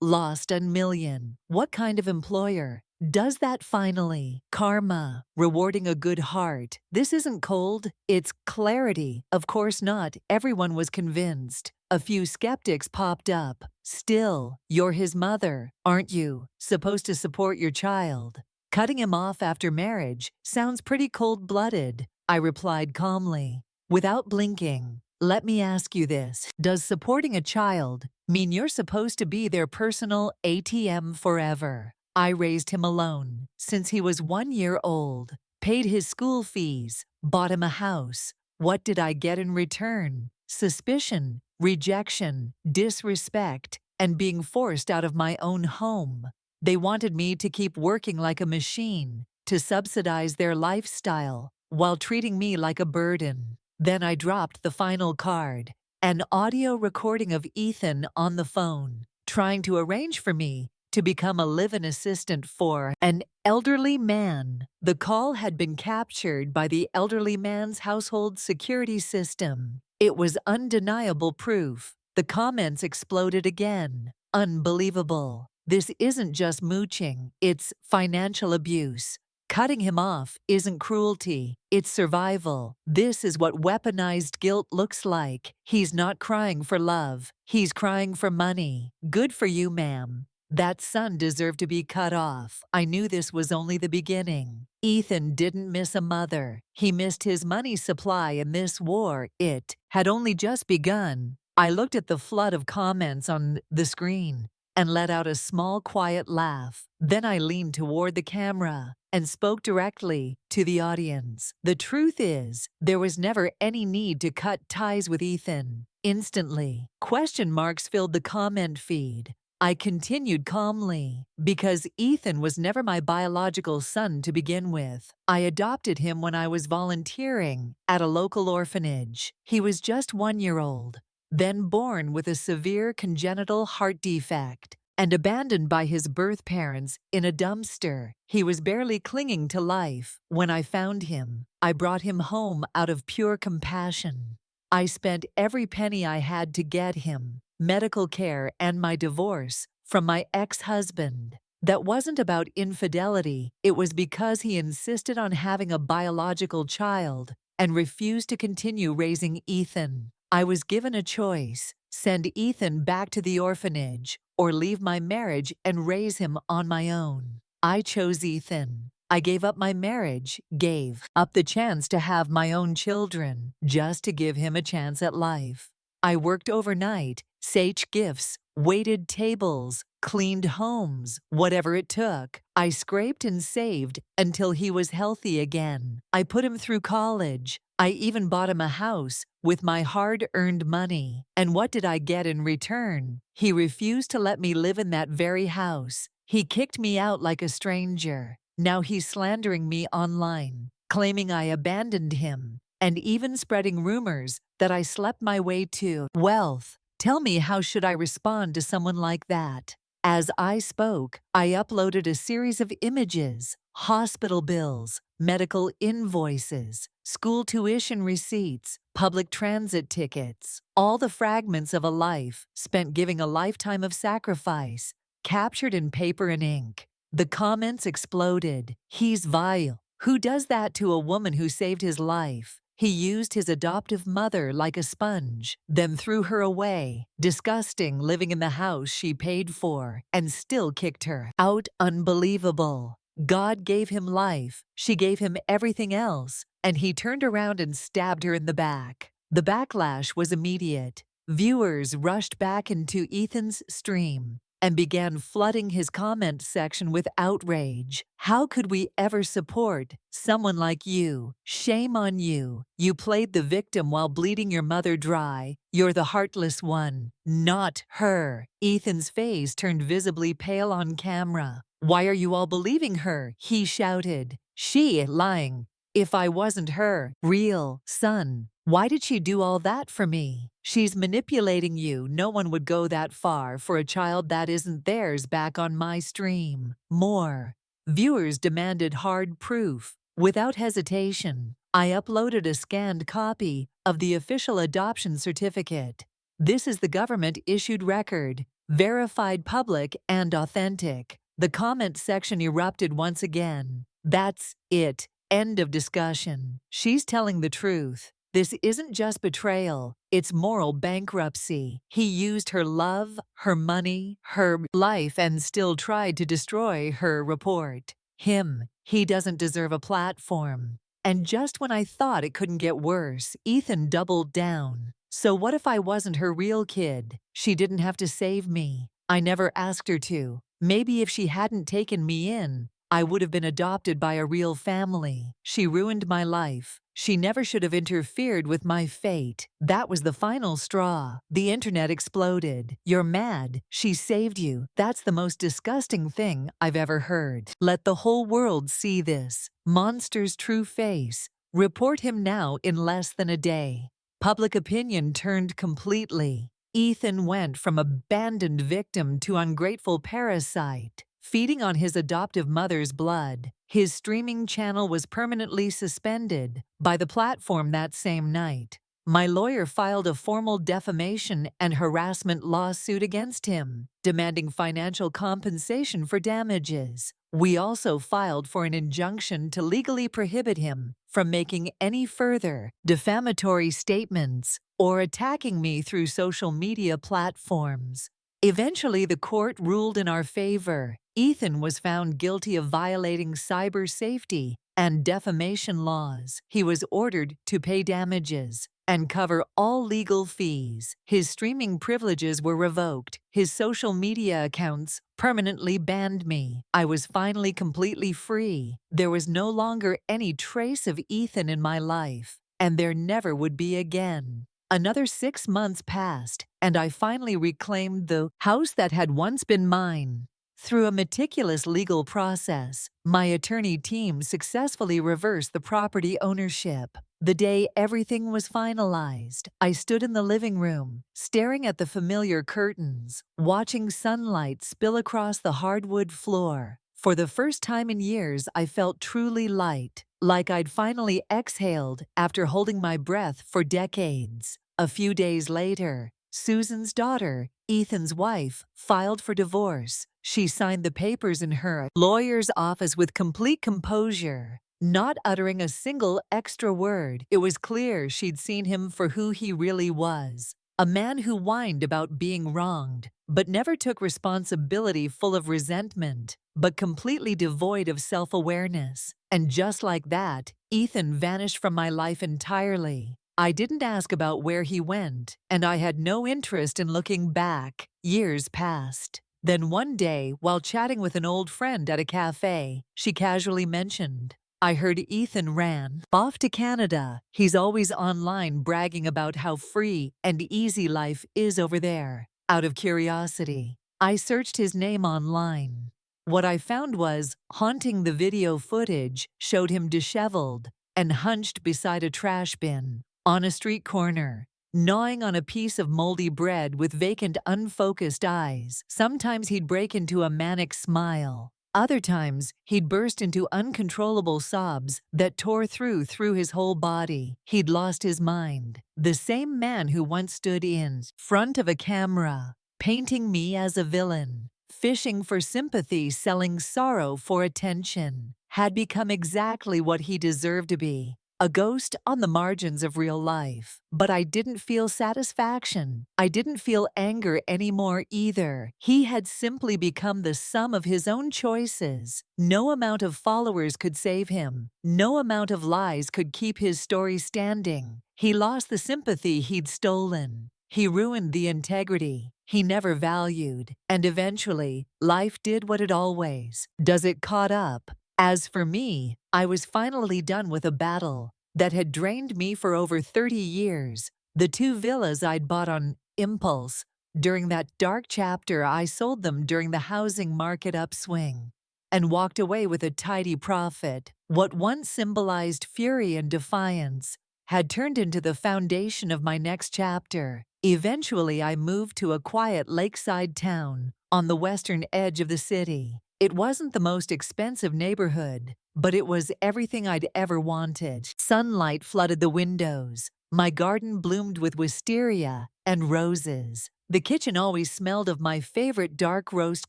Lost $1 million. What kind of employer does that finally? Karma, rewarding a good heart. This isn't cold, it's clarity. Of course not. Everyone was convinced. A few skeptics popped up. "Still, you're his mother, aren't you? Supposed to support your child." "Cutting him off after marriage sounds pretty cold-blooded," I replied calmly, without blinking. "Let me ask you this. Does supporting a child mean you're supposed to be their personal ATM forever?" I raised him alone since he was 1 year old, paid his school fees, bought him a house. What did I get in return? Suspicion, rejection, disrespect, and being forced out of my own home. They wanted me to keep working like a machine, to subsidize their lifestyle, while treating me like a burden. Then I dropped the final card, an audio recording of Ethan on the phone, trying to arrange for me to become a live-in assistant for an elderly man. The call had been captured by the elderly man's household security system. It was undeniable proof. The comments exploded again. "Unbelievable. This isn't just mooching, it's financial abuse. Cutting him off isn't cruelty, it's survival. This is what weaponized guilt looks like. He's not crying for love, he's crying for money. Good for you, ma'am. That son deserved to be cut off. I knew this was only the beginning. Ethan didn't miss a mother. He missed his money supply in this war. It had only just begun." I looked at the flood of comments on the screen and let out a small, quiet laugh. Then I leaned toward the camera and spoke directly to the audience. "The truth is, there was never any need to cut ties with Ethan." Instantly, question marks filled the comment feed. I continued calmly, because Ethan was never my biological son to begin with. I adopted him when I was volunteering at a local orphanage. He was just 1 year old, then born with a severe congenital heart defect and abandoned by his birth parents in a dumpster. He was barely clinging to life when I found him. I brought him home out of pure compassion. I spent every penny I had to get him, medical care, and my divorce from my ex-husband. That wasn't about infidelity, it was because he insisted on having a biological child and refused to continue raising Ethan. I was given a choice: send Ethan back to the orphanage or leave my marriage and raise him on my own. I chose Ethan. I gave up my marriage, gave up the chance to have my own children, just to give him a chance at life. I worked overnight, staged gifts, waited tables, cleaned homes, whatever it took. I scraped and saved until he was healthy again. I put him through college. I even bought him a house with my hard-earned money. And what did I get in return? He refused to let me live in that very house. He kicked me out like a stranger. Now he's slandering me online, claiming I abandoned him, and even spreading rumors that I slept my way to wealth. Tell me, how should I respond to someone like that? As I spoke, I uploaded a series of images, hospital bills, medical invoices, school tuition receipts, public transit tickets, all the fragments of a life spent giving a lifetime of sacrifice, captured in paper and ink. The comments exploded. He's vile. Who does that to a woman who saved his life? He used his adoptive mother like a sponge, then threw her away. Disgusting, living in the house she paid for, and still kicked her out. Unbelievable. God gave him life. She gave him everything else, and he turned around and stabbed her in the back. The backlash was immediate. Viewers rushed back into Ethan's stream and began flooding his comment section with outrage. How could we ever support someone like you? Shame on you. You played the victim while bleeding your mother dry. You're the heartless one, not her. Ethan's face turned visibly pale on camera. Why are you all believing her? He shouted. She lying. If I wasn't her real son, why did she do all that for me? She's manipulating you. No one would go that far for a child that isn't theirs. Back on my stream. More. Viewers demanded hard proof. Without hesitation, I uploaded a scanned copy of the official adoption certificate. This is the government-issued record, verified, public, and authentic. The comment section erupted once again. That's it. End of discussion. She's telling the truth. This isn't just betrayal, it's moral bankruptcy. He used her love, her money, her life, and still tried to destroy her. Report him. He doesn't deserve a platform. And just when I thought it couldn't get worse, Ethan doubled down. So what if I wasn't her real kid? She didn't have to save me. I never asked her to. Maybe if she hadn't taken me in, I would have been adopted by a real family. She ruined my life. She never should have interfered with my fate. That was the final straw. The internet exploded. You're mad. She saved you. That's the most disgusting thing I've ever heard. Let the whole world see this monster's true face. Report him now in less than a day. Public opinion turned completely. Ethan went from abandoned victim to ungrateful parasite, feeding on his adoptive mother's blood. His streaming channel was permanently suspended by the platform that same night. My lawyer filed a formal defamation and harassment lawsuit against him, demanding financial compensation for damages. We also filed for an injunction to legally prohibit him from making any further defamatory statements or attacking me through social media platforms. Eventually, the court ruled in our favor. Ethan was found guilty of violating cyber safety and defamation laws. He was ordered to pay damages and cover all legal fees. His streaming privileges were revoked. His social media accounts permanently banned me. I was finally completely free. There was no longer any trace of Ethan in my life, and there never would be again. Another 6 months passed, and I finally reclaimed the house that had once been mine. Through a meticulous legal process, my attorney team successfully reversed the property ownership. The day everything was finalized, I stood in the living room, staring at the familiar curtains, watching sunlight spill across the hardwood floor. For the first time in years, I felt truly light, like I'd finally exhaled after holding my breath for decades. A few days later, Susan's daughter, Ethan's wife, filed for divorce. She signed the papers in her lawyer's office with complete composure, not uttering a single extra word. It was clear she'd seen him for who he really was. A man who whined about being wronged, but never took responsibility, full of resentment, but completely devoid of self-awareness. And just like that, Ethan vanished from my life entirely. I didn't ask about where he went, and I had no interest in looking back. Years passed. Then one day, while chatting with an old friend at a cafe, she casually mentioned, "I heard Ethan ran off to Canada. He's always online bragging about how free and easy life is over there." Out of curiosity, I searched his name online. What I found was haunting. The video footage showed him disheveled and hunched beside a trash bin on a street corner, gnawing on a piece of moldy bread with vacant, unfocused eyes. Sometimes he'd break into a manic smile. Other times, he'd burst into uncontrollable sobs that tore through his whole body. He'd lost his mind. The same man who once stood in front of a camera, painting me as a villain, fishing for sympathy, selling sorrow for attention, had become exactly what he deserved to be. A ghost on the margins of real life. But I didn't feel satisfaction. I didn't feel anger anymore either. He had simply become the sum of his own choices. No amount of followers could save him. No amount of lies could keep his story standing. He lost the sympathy he'd stolen. He ruined the integrity he never valued. And eventually, life did what it always does. It caught up. As for me, I was finally done with a battle that had drained me for over 30 years. The 2 villas I'd bought on impulse during that dark chapter, I sold them during the housing market upswing and walked away with a tidy profit. What once symbolized fury and defiance had turned into the foundation of my next chapter. Eventually, I moved to a quiet lakeside town on the western edge of the city. It wasn't the most expensive neighborhood, but it was everything I'd ever wanted. Sunlight flooded the windows. My garden bloomed with wisteria and roses. The kitchen always smelled of my favorite dark roast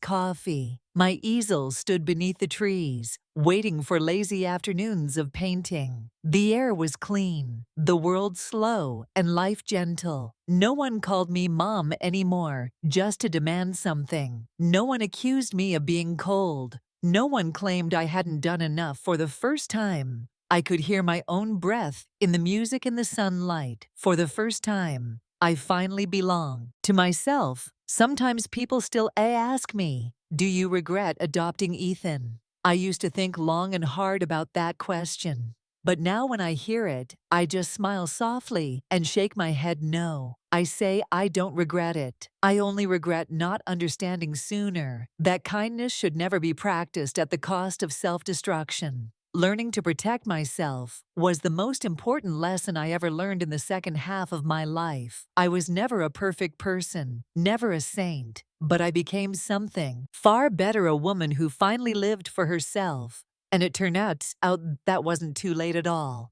coffee. My easel stood beneath the trees, waiting for lazy afternoons of painting. The air was clean, the world slow, and life gentle. No one called me mom anymore, just to demand something. No one accused me of being cold. No one claimed I hadn't done enough. For the first time, I could hear my own breath in the music and the sunlight. For the first time, I finally belong to myself. Sometimes people still ask me, "Do you regret adopting Ethan?" I used to think long and hard about that question. But now when I hear it, I just smile softly and shake my head no. I say I don't regret it. I only regret not understanding sooner that kindness should never be practiced at the cost of self-destruction. Learning to protect myself was the most important lesson I ever learned in the second half of my life. I was never a perfect person, never a saint, but I became something far better, a woman who finally lived for herself. And it turned out that wasn't too late at all.